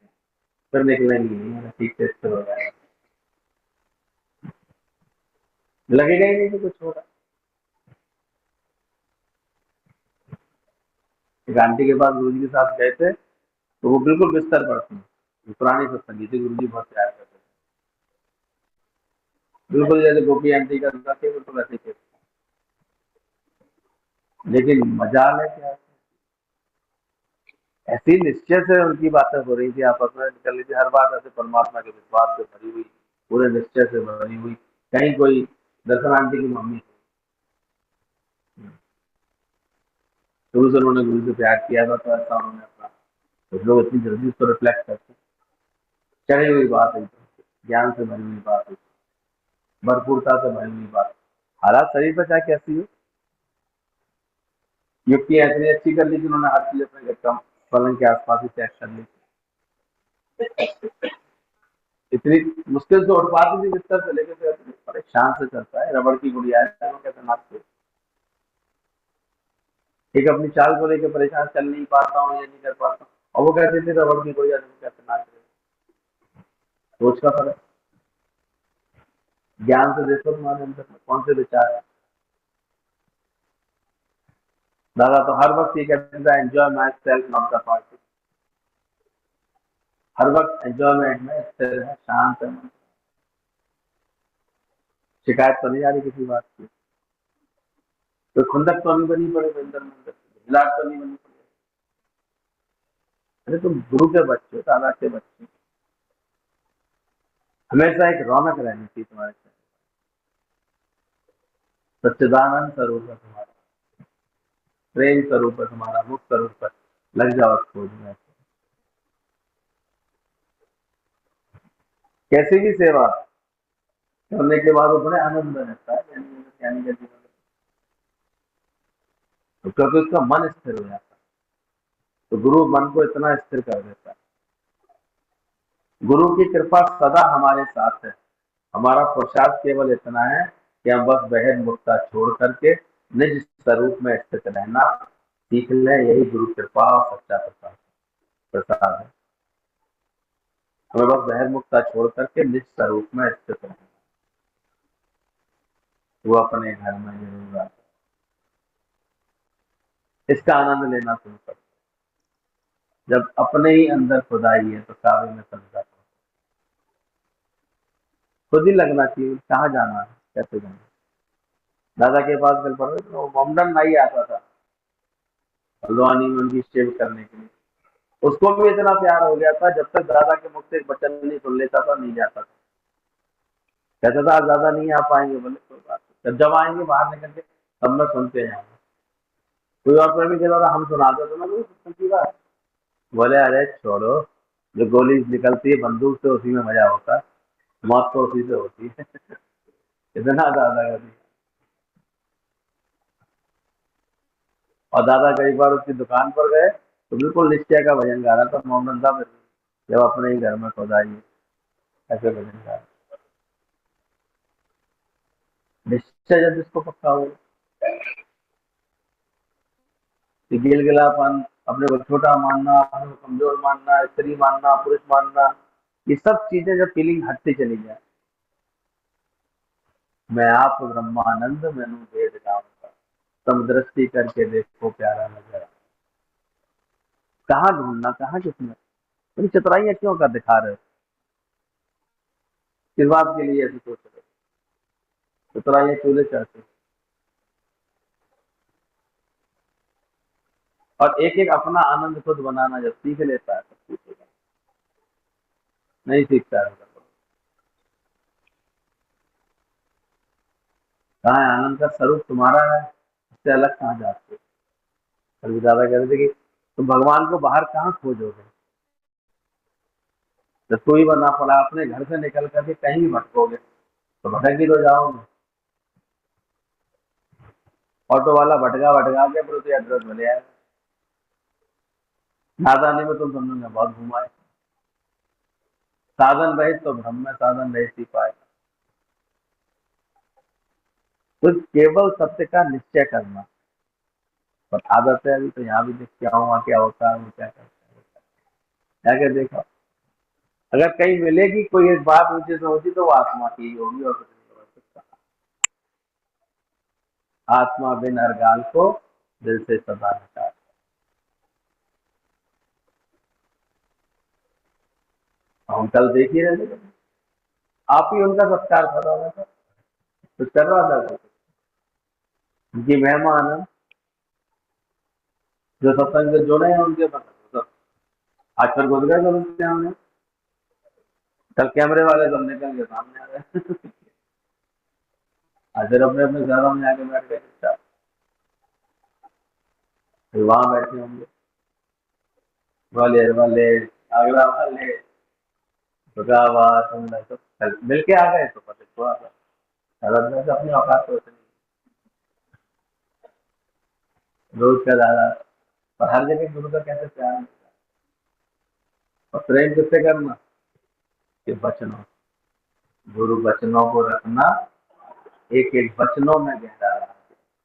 फिर निकलेंगे नहीं, ठीक से स्थिर हो जाएगा, लगेगा ही नहीं कि कुछ होगा। एक आंटी के पास गुरुजी के साथ गए थे, तो वो बिल्कुल बिस्तर पर थी, पुरानी सत्संगी थी, गुरुजी बहुत प्यार करते थे, बिल्कुल जैसे गोपी आंटी का थे बिल्कुल ऐसे थे। लेकिन मजाल है क्या, ऐसी निश्चय से उनकी बातें हो रही थी, आपस में निकल रही थी, हर बात ऐसे परमात्मा के विश्वास से भरी हुई, पूरे निश्चय से भरी हुई। कहीं कोई दर्शन आंटी की मम्मी थी, शुरू से उन्होंने गुरु से प्यार किया था, तो ऐसा उन्होंने अपना, कुछ लोग इतनी जल्दी उसको रिफ्लेक्ट करते, चढ़ी हुई बात है, ज्ञान से भरी हुई बात है, भरपूरता से भरी हुई बात, हालात शरीर पर चाहे कैसी हो, युक्तियां इतनी अच्छी कर ली कि उन्होंने हर चीज अपने घर का पलंग के आसपास ही तय कर ली, इतनी मुश्किल से उठ पाती थी बिस्तर से लेकर, परेशान से करता है, रबड़ की गुड़िया है, वो कैसे नाचते, एक अपनी चाल को लेकर परेशान, चल नहीं पाता हूँ, ये नहीं कर पाता हूँ, और वो कहते थे रबड़ की गुड़िया कैसे नाच रहे, सोच का फर्क। ज्ञान से देखो तुम्हारे अंदर में कौन से विचार है। दादा तो हर वक्त ये कहते थे, enjoy myself not the party, हर वक्त एंजॉयमेंट में स्थिर है, शांत है, शिकायत तो नहीं आ रही किसी बात की, तो खुंदक तो नहीं बनी पड़े अंदर में, हिलाट तो नहीं बनी पड़े। अरे तुम गुरु के बच्चे, दादा के बच्चे, हमेशा एक रौनक रहनी चाहिए तुम्हारे साथ, सच्चिदानंद स्वरूप है तुम्हारा, प्रेम स्वरूप है तुम्हारा, मुक्त स्वरूप है, लग जाओ खोज में। कैसी भी सेवा करने के बाद वो बड़े आनंद में रहता है, ज्ञानी का जीवन, तो क्योंकि उसका मन स्थिर हो जाता है, तो गुरु मन को इतना स्थिर कर देता है। गुरु की कृपा सदा हमारे साथ है, हमारा पुरुषार्थ केवल इतना है कि हम बस वहन मुक्ता छोड़ करके निज स्वरूप में स्थित रहना सीख लें, यही गुरु कृपा और सच्चा प्रसाद प्रसाद है। हमें बस वहन मुक्ता छोड़ करके निज स्वरूप में स्थित रहना, वो अपने घर में जरूर आता है, इसका आनंद लेना शुरू कर। जब अपने ही अंदर खुदाई है तो काव्य में समझा, खुद ही लगना चाहिए कहाँ जाना है, कैसे जाना है। दादा के पास कल पढ़ रहे तो मोमडन नहीं आता था हल्द्वानी में उनकी सेव करने के लिए, उसको भी इतना प्यार हो गया था, जब तक दादा के मुख से एक वचन नहीं सुन लेता था नहीं जाता था, कहता था आज दादा नहीं आ पाएंगे, बोले कोई बात नहीं, जब आएंगे बाहर निकल के तब मैं सुनते हैं। कोई और प्रेमी कहता था हम सुनाते तो मैं की बात, बोले अरे छोड़ो, जो गोली निकलती है बंदूक से उसी में मजा होता है, मौत तो उसी से होती है। इतना दादा का भी। और दादा कई बार उसकी दुकान पर गए तो बिल्कुल निश्चय का भजन गा रहा था मोहम्मद साहब, जब अपने ही घर में खुदाई, ऐसे भजन गा रहा, निश्चय जब इसको पक्का हो, गिलगिलापन, अपने को छोटा मानना, अपने को कमजोर मानना, स्त्री मानना, पुरुष मानना, ये सब चीजें जब फीलिंग हटती चली जाए, मैं आप ब्रह्मानंद मैनू वेद जाऊंगा, तम दृष्टि करके देखो प्यारा नजर, कहाँ ढूंढना, कहाँ किसमें, बड़ी चतुराइयां क्यों कर दिखा रहे हो, किस बात के लिए ऐसी सोच रहे हो, चतुराइयां क्यों ले चाहते हो। और एक एक अपना आनंद खुद बनाना जब सीख लेता है तब सीखेगा, नहीं सीखता है तो कहाँ है आनंद का स्वरूप तुम्हारा है, इससे अलग कहाँ जाते हो। कभी दादा कह रहे थे कि तुम भगवान को बाहर कहाँ खोजोगे, जब कोई बना पड़ा अपने घर से निकल करके कहीं भी भटकोगे तो भटक ही तो जाओगे, ऑटो वाला भटका भटका के फिर उसे एड्रेस मिले आए, नादानी में तुम समझो मैं बहुत घुमाए, साधन रहित तो भ्रम में साधन रहित ही पाए, तो केवल सत्य का निश्चय करना, पर आदत है अभी तो यहाँ भी देख क्या हुआ क्या होता है, वो क्या करता है, क्या क्या देखा, अगर कहीं मिलेगी कोई एक बात ऊंचे से होती तो वो आत्मा की ही होगी और कुछ नहीं हो सकता। आत्मा बिन हर गाल को दिल से सदा नकार। हम कल देख ही रहे थे, आप ही उनका सत्कार कर रहा था, कुछ कर रहा था कुछ। उनकी मेहमान जो सत्संग से जुड़े हैं उनके पास सब आज फिर घुस गए सब उसके हमने। कल कैमरे वाले सब निकल के सामने आ गए। आज फिर अपने अपने घरों में आके बैठ गए चुपचाप, फिर वहां बैठे होंगे ग्वालियर वाले, आगरा वाले, फुलकाबाद, सब कल मिल के आ गए तो पता थोड़ा सा अलग से अपनी औकात तो उतनी रोज का ज्यादा। पर हर जगह गुरु का कैसे प्यार मिलता है और प्रेम किससे करना कि वचनों, गुरु वचनों को रखना, एक एक वचनों में गहरा रहा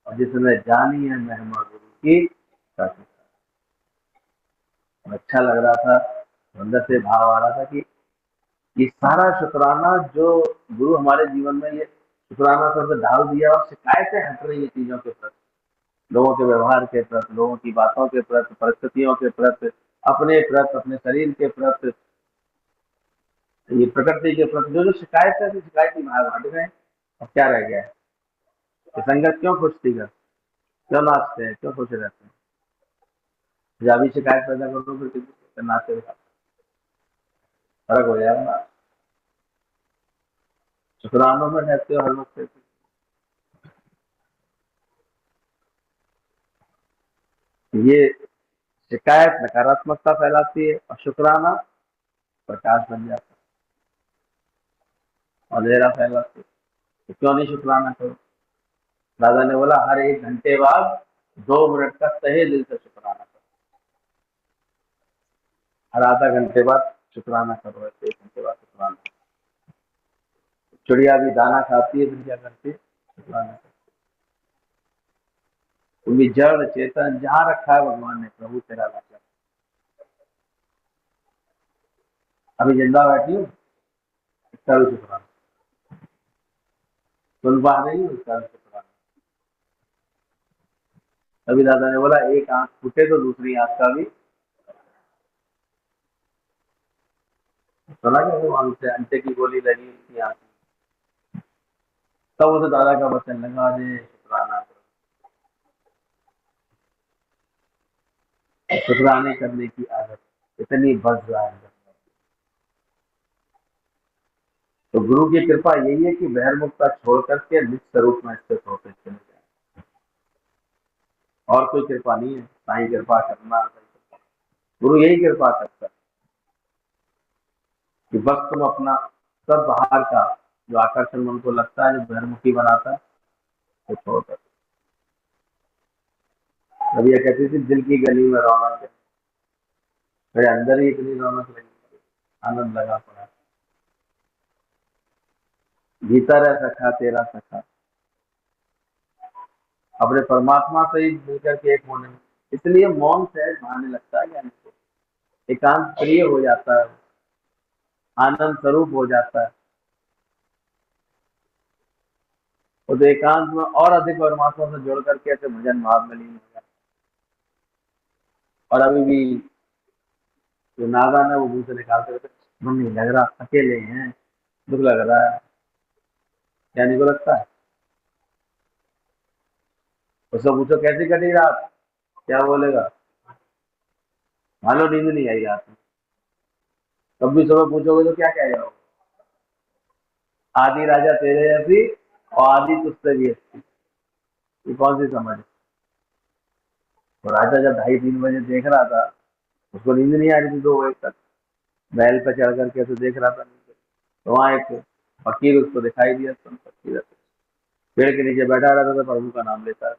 और जिसने जानी है महिमा गुरु की सच। अच्छा लग रहा था, अंदर से भाव आ रहा था कि ये सारा शुक्राना जो गुरु हमारे जीवन में ये शुक्राना सब डाल दिया और शिकायतें हट रही है चीजों के प्रति, लोगों के व्यवहार के प्रति, लोगों की बातों के प्रति, परिस्थितियों के प्रति, अपने प्रति, अपने शरीर के प्रति, ये प्रकृति के प्रति जो जो शिकायतें थी, शिकायती भाव हट गए। अब क्या रह गया है कि संगत क्यों खुश थी कर, क्यों नाचते हैं, क्यों खुश रहते हैं। जब भी शिकायत पैदा करो फिर किसी को नाचते हुए फर्क हो जाएगा ना। शुक्रानों में रहते हो हर वक्त। ये शिकायत नकारात्मकता फैलाती है और शुक्राना प्रकाश बन जाता है, अंधेरा फैलाती है। तो क्यों नहीं शुक्राना करो। दादा ने बोला हर 1 घंटे बाद 2 मिनट का तहे दिल से शुक्राना करो, हर आधा घंटे बाद शुक्राना करो, ऐसे 1 घंटे बाद शुक्राना। चिड़िया भी दाना खाती है फिर क्या करती है, शुक्राना करती है। भी जड़ चेतन जहां रखा है भगवान ने, प्रभु तेरा लक्ष्य अभी जिंदा बैठी हूँ, इसका भी शुक्राना। सुन पा रही हूँ, इसका भी शुक्राना। तभी दादा ने बोला एक आंख फूटे तो दूसरी आंख का भी। सुना क्या वो से अंटे की गोली लगी उसकी आंख में। तब उसे दादा का वचन लगा दे शुक्राना करो। शुक्राने करने की आदत इतनी बढ़ रहा है। तो गुरु की कृपा यही है कि बहिर्मुखता छोड़ करके निज स्वरूप में स्थित होते चले जाए। और कोई कृपा नहीं है, साईं कृपा करना। गुरु यही कृपा करता है कि बस तुम अपना सब बाहर का जो आकर्षण मन को लगता है, जो बहिर्मुखी बनाता है, तो छोड़ कर। अभी ये कहती थी दिल की गली में रौनक है, मेरे अंदर ही इतनी रौनक लगी, आनंद लगा पड़ा। भीतर है सखा तेरा सखा, अपने परमात्मा से ही मिलकर के एक होने में। इसलिए मौन सहज भाने लगता है, यानी एकांत प्रिय हो जाता है, आनंद स्वरूप हो जाता है। उस एकांत में और अधिक परमात्मा से जुड़ करके ऐसे भजन भाव में लीन हो जाता है। और अभी भी जो नादान है वो मुंह से निकालते रहते, मन नहीं लग रहा, अकेले हैं, दुख लग रहा है। क्या नहीं को लगता है, उससे पूछो कैसी कटी रात, क्या बोलेगा, मानो नींद नहीं आई रात में। कब भी सुबह पूछोगे तो क्या कहेगा वो, आदि राजा तेरे जैसी और आदि तुझसे भी अच्छी। ये कौन सी समझ है। तो राजा जब 2:30-3 बजे देख रहा था, उसको नींद नहीं आ रही थी 2 बजे तक, महल पर चढ़ करके ऐसे देख रहा था नीचे। तो वहां एक फकीर उसको दिखाई दिया, फकीर पेड़ के नीचे बैठा रहता था, प्रभु का नाम लेता है।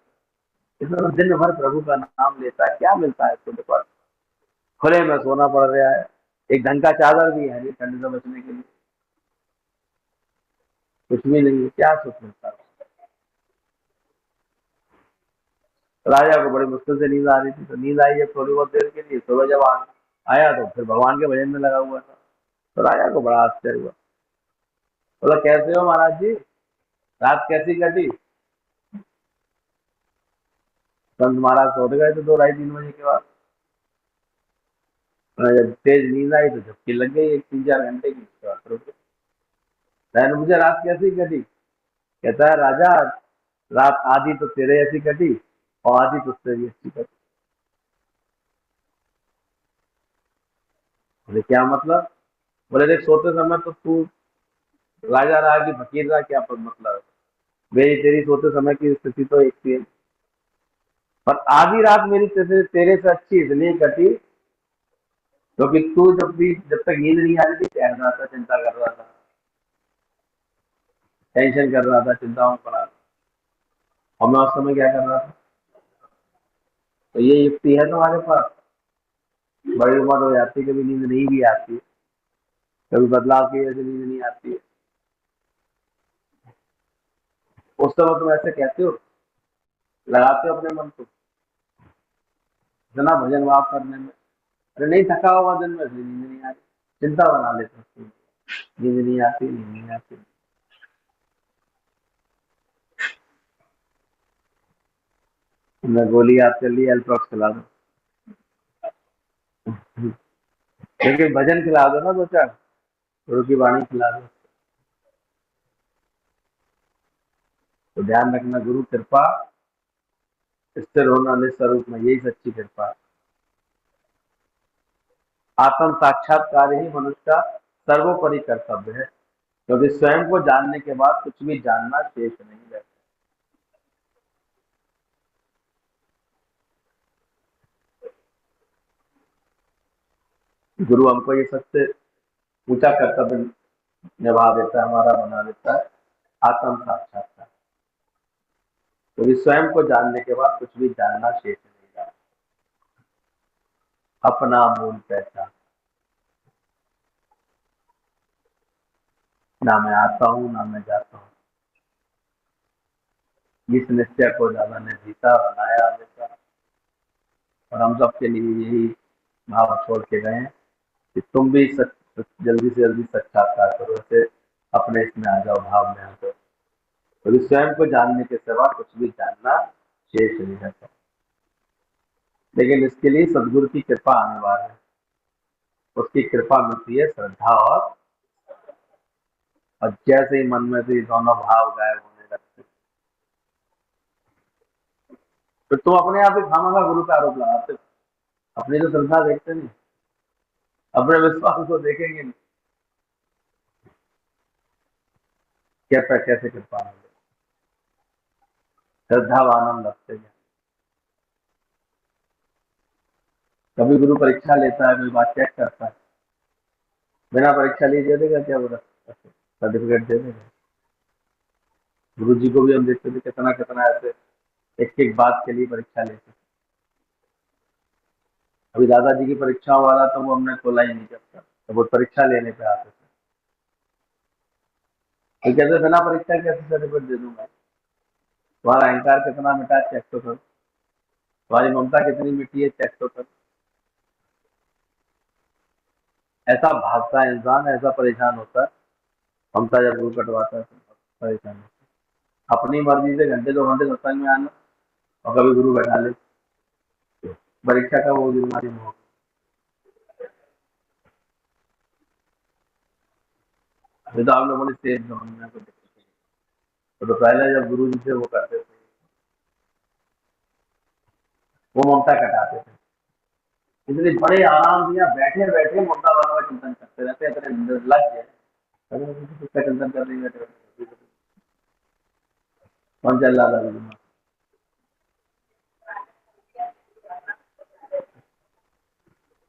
इसमें तो दिन भर प्रभु का नाम लेता है, क्या मिलता है इसको पास। खुले में सोना पड़ रहा है, एक ढंग का चादर भी है नहीं ठंड से बचने के लिए, कुछ भी नहीं है, क्या सुख मिलता है। राजा को बड़ी मुश्किल से नींद आ रही थी, तो नींद आई जब थोड़ी बहुत देर के लिए, सुबह जब आया तो फिर भगवान के भजन में लगा हुआ था। तो राजा को बड़ा आश्चर्य हुआ। बोला कैसे हो महाराज जी, रात कैसी कटी? संत महाराज सो गए थे 2 ढाई 3 बजे के बाद। जब तेज नींद आई तो झपकी लग गई एक 3 4 घंटे की, उसके बाद रुक गए। राजा ने मुझे रात कैसी कटी? कहता है राजा, रात आधी तो तेरे ऐसी कटी और आधी तुझसे भी अच्छी कटी। बोले क्या मतलब? बोले देख सोते समय तो तू राजा रहा कि फकीर रहा, क्या पर मतलब है? मेरी तेरी सोते समय की स्थिति तो एक थी, पर आधी रात मेरी तेरे से अच्छी इसलिए कटी क्योंकि तू जब तक नींद नहीं आ रही थी टहल रहा था, चिंता कर रहा था, टेंशन कर रहा था, चिंताओं में पड़ा था। और मैं उस समय क्या कर रहा था? तो ये युक्ति है तुम्हारे पास। बड़ी उम्र हो जाती, कभी नींद नहीं भी आती, कभी बदलाव की वजह से नींद नहीं आती है, उस समय तुम ऐसे कहते हो, लगाते हो अपने मन को इतना भजन भाव करने में। अरे नहीं, थका हुआ दिन में इसलिए नींद नहीं आ रही, चिंता बना लेते हो, नींद नहीं आती, नींद नहीं आती। मैं गोली याद कर ली, एल्ट्रॉक्स खिला दो, लेकिन भजन खिला दो ना 2 4, गुरु की वाणी खिला दो। तो ध्यान रखना, गुरु कृपा स्थिर होना निस्वरूप में, यही सच्ची कृपा है। आत्म साक्षात्कार ही मनुष्य का सर्वोपरि कर्तव्य है, क्योंकि स्वयं को जानने के बाद कुछ भी जानना शेष नहीं रहता। गुरु हमको ये सबसे ऊंचा कर्तव्य निभा देता है, हमारा बना देता है, आत्म साक्षात्कार। क्योंकि स्वयं को जानने के बाद कुछ भी जानना शेष नहीं रहा। अपना मूल पहचान, ना मैं आता हूँ ना मैं जाता हूँ, इस निश्चय को ज्यादा ने जीता बनाया हमेशा। और हम सबके लिए यही भाव छोड़ के गए हैं कि तुम भी जल्दी से जल्दी साक्षात्कार करो, ऐसे अपने इसमें आ जाओ, भाव में आ जाओ। क्योंकि स्वयं को जानने के सिवा कुछ भी जानना शेष नहीं रहता। लेकिन इसके लिए सदगुरु की कृपा अनिवार्य है। उसकी कृपा मिलती है श्रद्धा और जैसे ही मन में से ये दोनों भाव गायब होने लगते, तो तुम अपने आप ही खामखा गुरु का आरोप लगाते हो। अपनी तो श्रद्धा देखते नहीं, अपने विश्वास को देखेंगे नहीं, कैसे कैसे कृपा मिले। श्रद्धावानम लगते हैं। कभी गुरु परीक्षा लेता है, कोई बात चेक करता है, बिना परीक्षा लिए दे देगा क्या? बोला सर्टिफिकेट दे देगा? गुरु जी को भी हम देखते थे कितना कितना ऐसे एक एक बात के लिए परीक्षा लेते। अभी दादाजी की परीक्षाओं वाला तो वो हमने खोला ही नहीं करता, तो वो परीक्षा लेने पे आते थे। तो कहते बिना परीक्षा कैसे सर्टिफिकेट दे दूंगा? तुम्हारा अहंकार कितना मिटा है चेक तो करो, तुम्हारी ममता कितनी मिटी है चेक तो करो। ऐसा भागता है इंसान, ऐसा परेशान होता है, ममता जब गुरु कटवाता है तो परेशान होता है। अपनी मर्जी से घंटे 2 घंटे सत्संग में आना और कभी गुरु बैठा ले, परीक्षा का वो बीमारी में हो। अभी तो आप लोगों ने स्टेज में कोई दिक्कत नहीं। तो पहले जब गुरु जी से वो करते थे, वो ममता कटाते थे, इसलिए बड़े आराम दिया, बैठे बैठे ममता वाला का चिंतन करते रहते, अपने लग गए उसका चिंतन कर रही बैठे बैठे। कौन चल रहा था?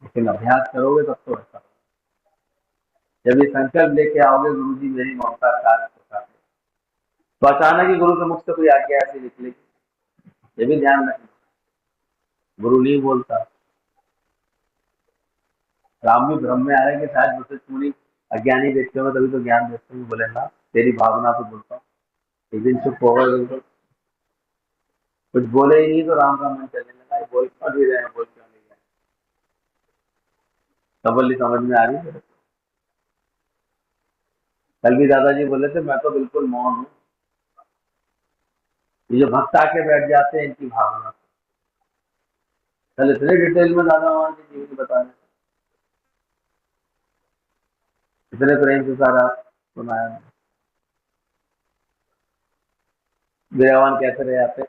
लेकिन अभ्यास करोगे तब तो ऐसा। जब ये संकल्प लेके आओगे गुरु जी मेरी ममता कार्य तो अचानक ही गुरु के मुख से कोई आज्ञा ऐसी निकलेगी, ये भी ध्यान रखना। गुरु नहीं बोलता। राम भी भ्रम में आ रहे हैं कि शायद वशिष्ठ मुनि अज्ञानी देखते हो तभी तो ज्ञान देते हैं। बोले ना, तेरी भावना से बोलता हूँ। एक दिन चुप हो गए बिल्कुल, कुछ बोले ही नहीं, तो राम का मन चलने लगा, ये बोल क्यों नहीं रहे हैं, बोल क्यों नहीं रहे हैं। कबल्ली समझ में आ रही है? कल भी दादाजी बोले थे मैं तो बिल्कुल मौन हूँ, ये जो भक्त आके बैठ जाते हैं इनकी भावना। कल इतने डिटेल में दादा भगवान के जीवन बता रहे, इतने प्रेम से सारा सुनाया। मेरे भगवान कहते रहे आते,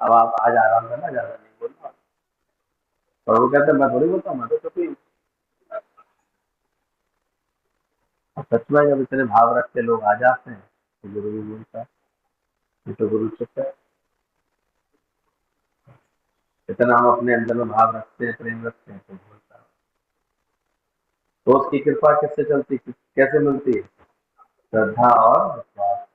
अब आप आज आराम करना, ज्यादा नहीं बोलना। और वो कहते मैं थोड़ी बोलता हूँ, मैं तो चुप। सच में जब इतने भाव रख के लोग आ जाते हैं तो गुरु भी बोलता है, ये तो गुरु चुप है। इतना हम अपने अंदर में भाव रखते हैं, प्रेम रखते हैं, तो बोलता है। तो उसकी कृपा किससे चलती, कैसे मिलती है? श्रद्धा और विश्वास।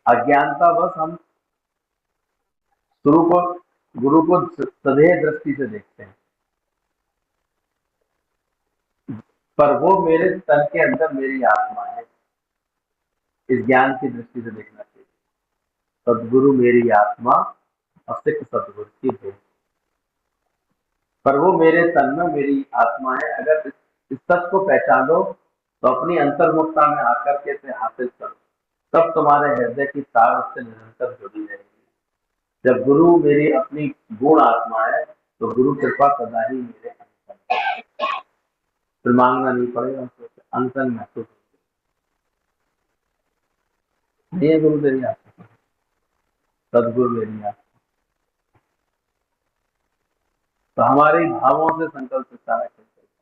अज्ञानता बस हम गुरु को सदैव दृष्टि से देखते हैं, पर वो मेरे तन के अंदर मेरी आत्मा है, इस ज्ञान की दृष्टि से देखना चाहिए। सदगुरु मेरी आत्मा असिक सदगुरु की है, पर वो मेरे तन में मेरी आत्मा है। अगर इस सच को पहचानो तो अपनी अंतर्मुखता में आकर के इसे हासिल करो, तब तुम्हारे हृदय की तार उससे निरंतर जुड़ी रहेगी। जब गुरु मेरी अपनी गुण आत्मा है तो गुरु कृपा सदा ही मेरे अंतर है। फिर मांगना नहीं पड़ेगा, उससे अंतर महसूस नहीं है। गुरु तेरी आत्मा, सदगुरु मेरी आत्मा। तो हमारे भावों से संकल्प से सारा खेल चलता है।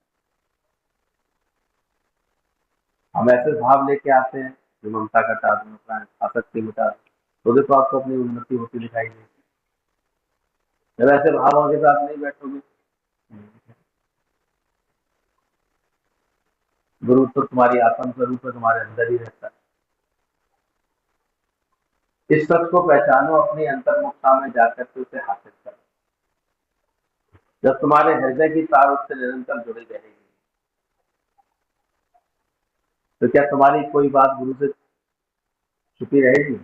हम ऐसे भाव लेके आते हैं जो ममता कटा दूं, आसक्ति मिटा दूं, तो देखो आपको अपनी उन्नति होती दिखाई देगी। जब ऐसे भावों के साथ नहीं बैठोगे, गुरु तो तुम्हारी आत्म स्वरूप है, तुम्हारे अंदर ही रहता है। इस सच को पहचानो, अपनी अंतर्मुखता में जाकर के उसे हासिल करो। जब तुम्हारे हृदय की तार उससे निरंतर जुड़ी रहेगी, तो क्या तुम्हारी कोई बात गुरु से छुपी रहेगी?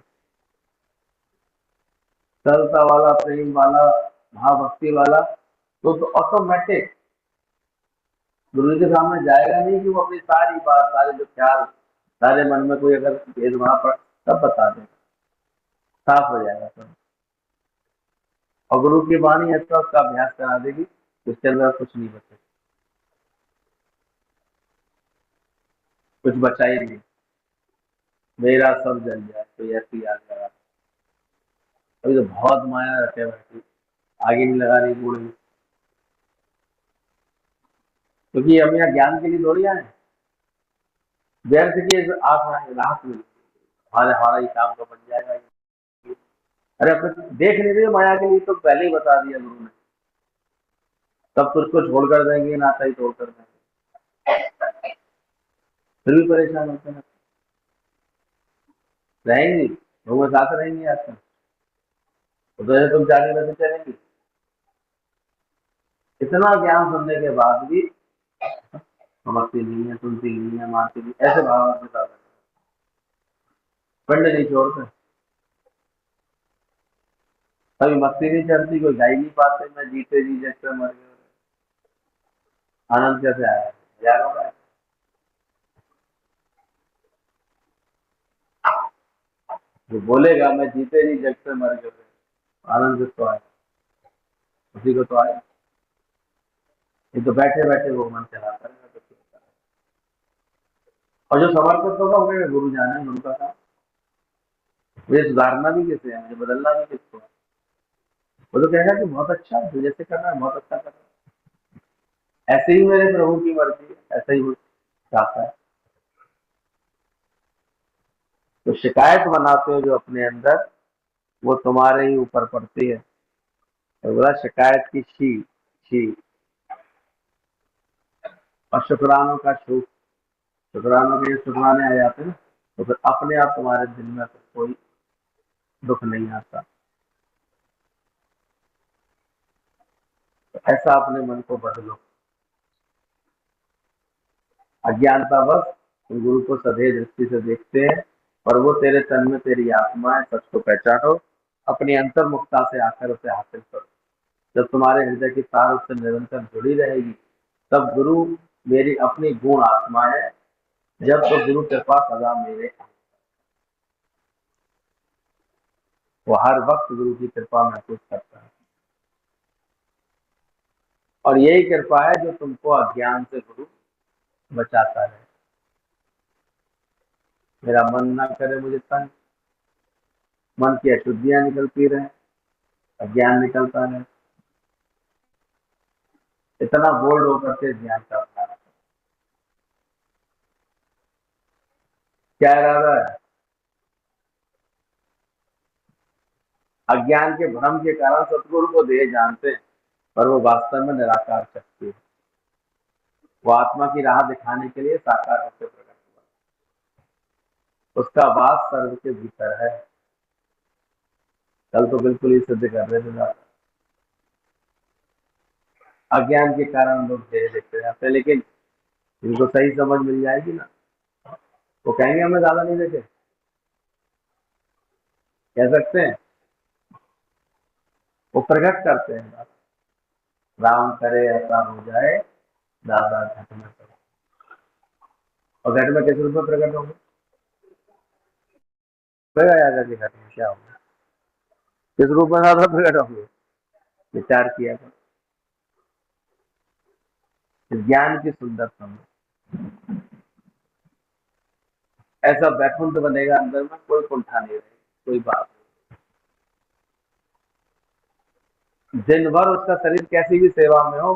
सरलता वाला, प्रेम वाला, भाव भक्ति वाला तो ऑटोमेटिक गुरु के सामने जाएगा नहीं कि वो अपनी सारी बात, सारे जो ख्याल, सारे मन में कोई अगर भेदभाव पर तब बता देगा, साफ हो जाएगा सब। और गुरु की वाणी ऐसा उसका अभ्यास करा देगी, उसके अंदर कुछ नहीं बचेगा, कुछ बचा ही नहीं। मेरा सब जल जाए तो ऐसी याद करा। अभी तो बहुत माया रखे बैठी, आगे नहीं लगा रही बूढ़ी, क्योंकि हम यहाँ ज्ञान के लिए थोड़ी आए, व्यर्थ की आप राहत मिली, हमारे हमारा ये काम तो बन जाएगा। अरे अपने देख नहीं रहे माया के लिए, तो पहले ही बता दिया गुरु ने, तब तुझको छोड़ कर देंगे, नाता ही तोड़ कर देंगे, फिर भी परेशान होते हैं। रहेंगी वो साथ रहेंगी आपका, तो तुम जाने में से चलेंगी। इतना ज्ञान सुनने के बाद भी समझती नहीं है, सुनती नहीं है, मानती नहीं, ऐसे भाव के साथ पंड नहीं छोड़ते। कभी मस्ती नहीं चलती, कोई गा ही नहीं पाते, मैं जीते जी जगते मर गए, आनंद कैसे आया? यार होगा जो बोलेगा मैं जीते जी जगते मर गए, आनंद किसको आया? उसी को तो आया। ये तो बैठे बैठे वो मन चलाता है तो होता है। और जो समर्पित होगा वो गुरु जाने, उनका काम। मुझे सुधारना भी किसे है, मुझे बदलना भी किसको है? वो तो कहेगा कि बहुत अच्छा, जो जैसे करना है बहुत अच्छा करना है, ऐसे ही मेरे प्रभु की मर्जी है, ऐसा ही वो चाहता है। तो शिकायत बनाते हो जो अपने अंदर, वो तुम्हारे ही ऊपर पड़ती है। तो बोला शिकायत की शी शी, और शुक्रानों का शुक। शुक्रानों के शुक्राने आ जाते हैं ना, तो फिर अपने आप तुम्हारे दिल में फिर कोई दुख नहीं आता। तो ऐसा अपने मन को बदलो। अज्ञानता बस तुम गुरु को सदैव दृष्टि से देखते हैं, पर वो तेरे तन में तेरी आत्मा है। सच को पहचानो, अपनी अंतर्मुखता से आकर उसे हासिल करो। जब तुम्हारे हृदय की तार उससे निरंतर जुड़ी रहेगी, तब गुरु मेरी अपनी गुण आत्मा है, जब तो गुरु कृपा सदा मेरे, वो हर वक्त गुरु की कृपा महसूस करता है। और यही कृपा है जो तुमको अज्ञान से गुरु बचाता है। मेरा मन ना करे मुझे तंग, मन की अशुद्धियां निकलती रहे, अज्ञान निकलता रहे, इतना बोल्ड होकर के ज्ञान का अपनाना। क्या इरादा है? अज्ञान के भ्रम के कारण सतगुरु को देह जानते हैं, पर वो वास्तव में निराकार शक्ति है। वो आत्मा की राह दिखाने के लिए साकार होकर प्रकट हुआ। उसका वास सर्व के भीतर है। कल तो बिल्कुल ही सिद्ध कर रहे थे दादा। अज्ञान के कारण लोग देह देखते जाते हैं, लेकिन इनको सही समझ मिल जाएगी ना, वो कहेंगे हमें ज्यादा नहीं देखे, कह सकते हैं। वो प्रकट करते हैं दादा, राम करे ऐसा हो जाए, दादा घट में करो। और घट में किस रूप में प्रकट होंगे? याद कि घट में क्या होगा, किस रूप में दादा प्रकट होंगे? विचार किया करो। ज्ञान की सुंदरता में ऐसा वैकुंठ बनेगा अंदर में, कोई कुंठा नहीं रहेगी, कोई बात नहीं। दिन भर उसका शरीर कैसी भी सेवा में हो,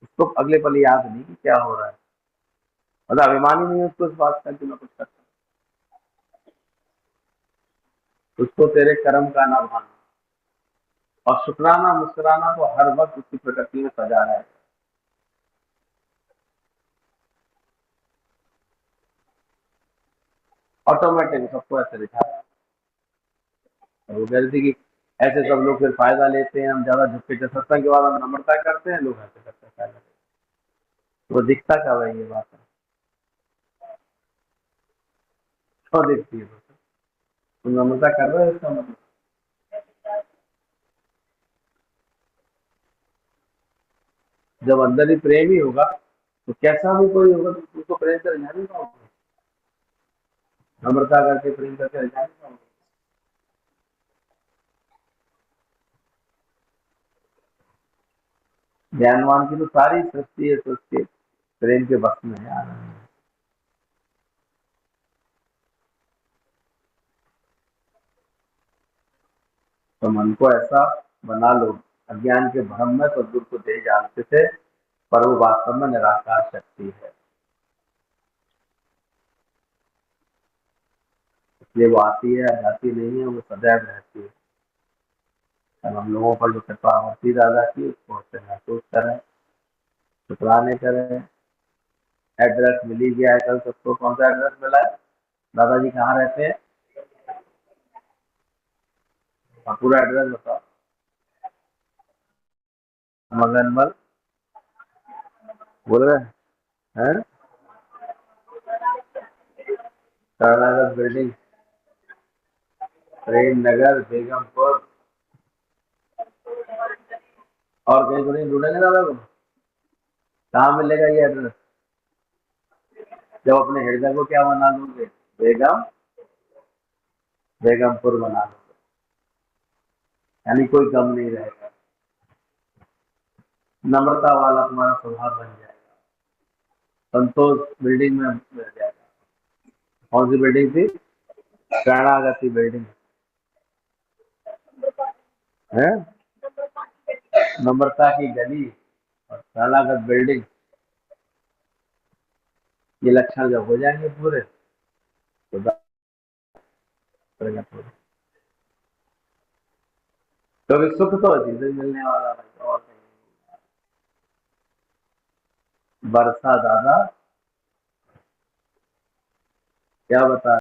उसको अगले पल याद नहीं कि क्या हो रहा है। मतलब अभिमानी नहीं है उसको इस बात का कि मैं कुछ करता हूं। उसको तेरे कर्म का ना भाना, और शुक्राना मुस्कुराना तो हर वक्त उसकी प्रकृति में सजा है। ऑटोमेटिक सबको ऐसे दिखा रहा है। और वो कहती कि ऐसे सब लोग फिर फायदा लेते हैं, हम ज्यादा झुके के सत्संग के बाद हम नम्रता करते हैं, लोग ऐसे करते हैं फायदा लेते हैं। वो दिखता कब है ये बात है? क्यों दिखती है? तुम नम्रता कर रहे हो इसका मतलब? जब अंदर ही प्रेम ही होगा तो कैसा भी कोई होगा तो उसको प्रेम कर नहीं पाओगे, नम्रता करके प्रेम करके नहीं पाओगे। ज्ञानवान की तो सारी सृष्टि है, सृष्टि प्रेम के वक्त में है। तो मन को ऐसा बना लो, अज्ञान के भ्रम में सदगुरु को दे जानते थे, पर वो वास्तव में निराकार शक्ति है। इसलिए वो आती है, जाती नहीं है, वो सदैव रहती है। और हम लोगों पर जो कृपा होती दादा की, उसको उससे महसूस करें, शुक्राने करें। एड्रेस मिल ही गया है कल सबको। कौन सा एड्रेस मिला है? दादाजी कहाँ रहते हैं? हाँ, पूरा एड्रेस बताओ। मगनमल बोल रहे हैं? शरणागत बिल्डिंग, प्रेम नगर, बेगमपुर। और कहीं तो नहीं ढूंढेंगे दादा को? कहाँ मिलेगा ये एड्रेस? जब अपने हृदय को क्या बना लोगे? बेगमपुर बना लोगे, यानी कोई गम नहीं रहेगा। नम्रता वाला तुम्हारा स्वभाव बन जाएगा। संतोष बिल्डिंग में मिल जाएगा। कौन सी बिल्डिंग थी? शरणागति बिल्डिंग है। नम्रता की गली और शरणागत बिल्डिंग, ये लक्षण जब हो जाएंगे पूरे तो प्रकट हो। क्योंकि सुख तो इसी से मिलने वाला है और नहीं। बरसा दादा क्या बता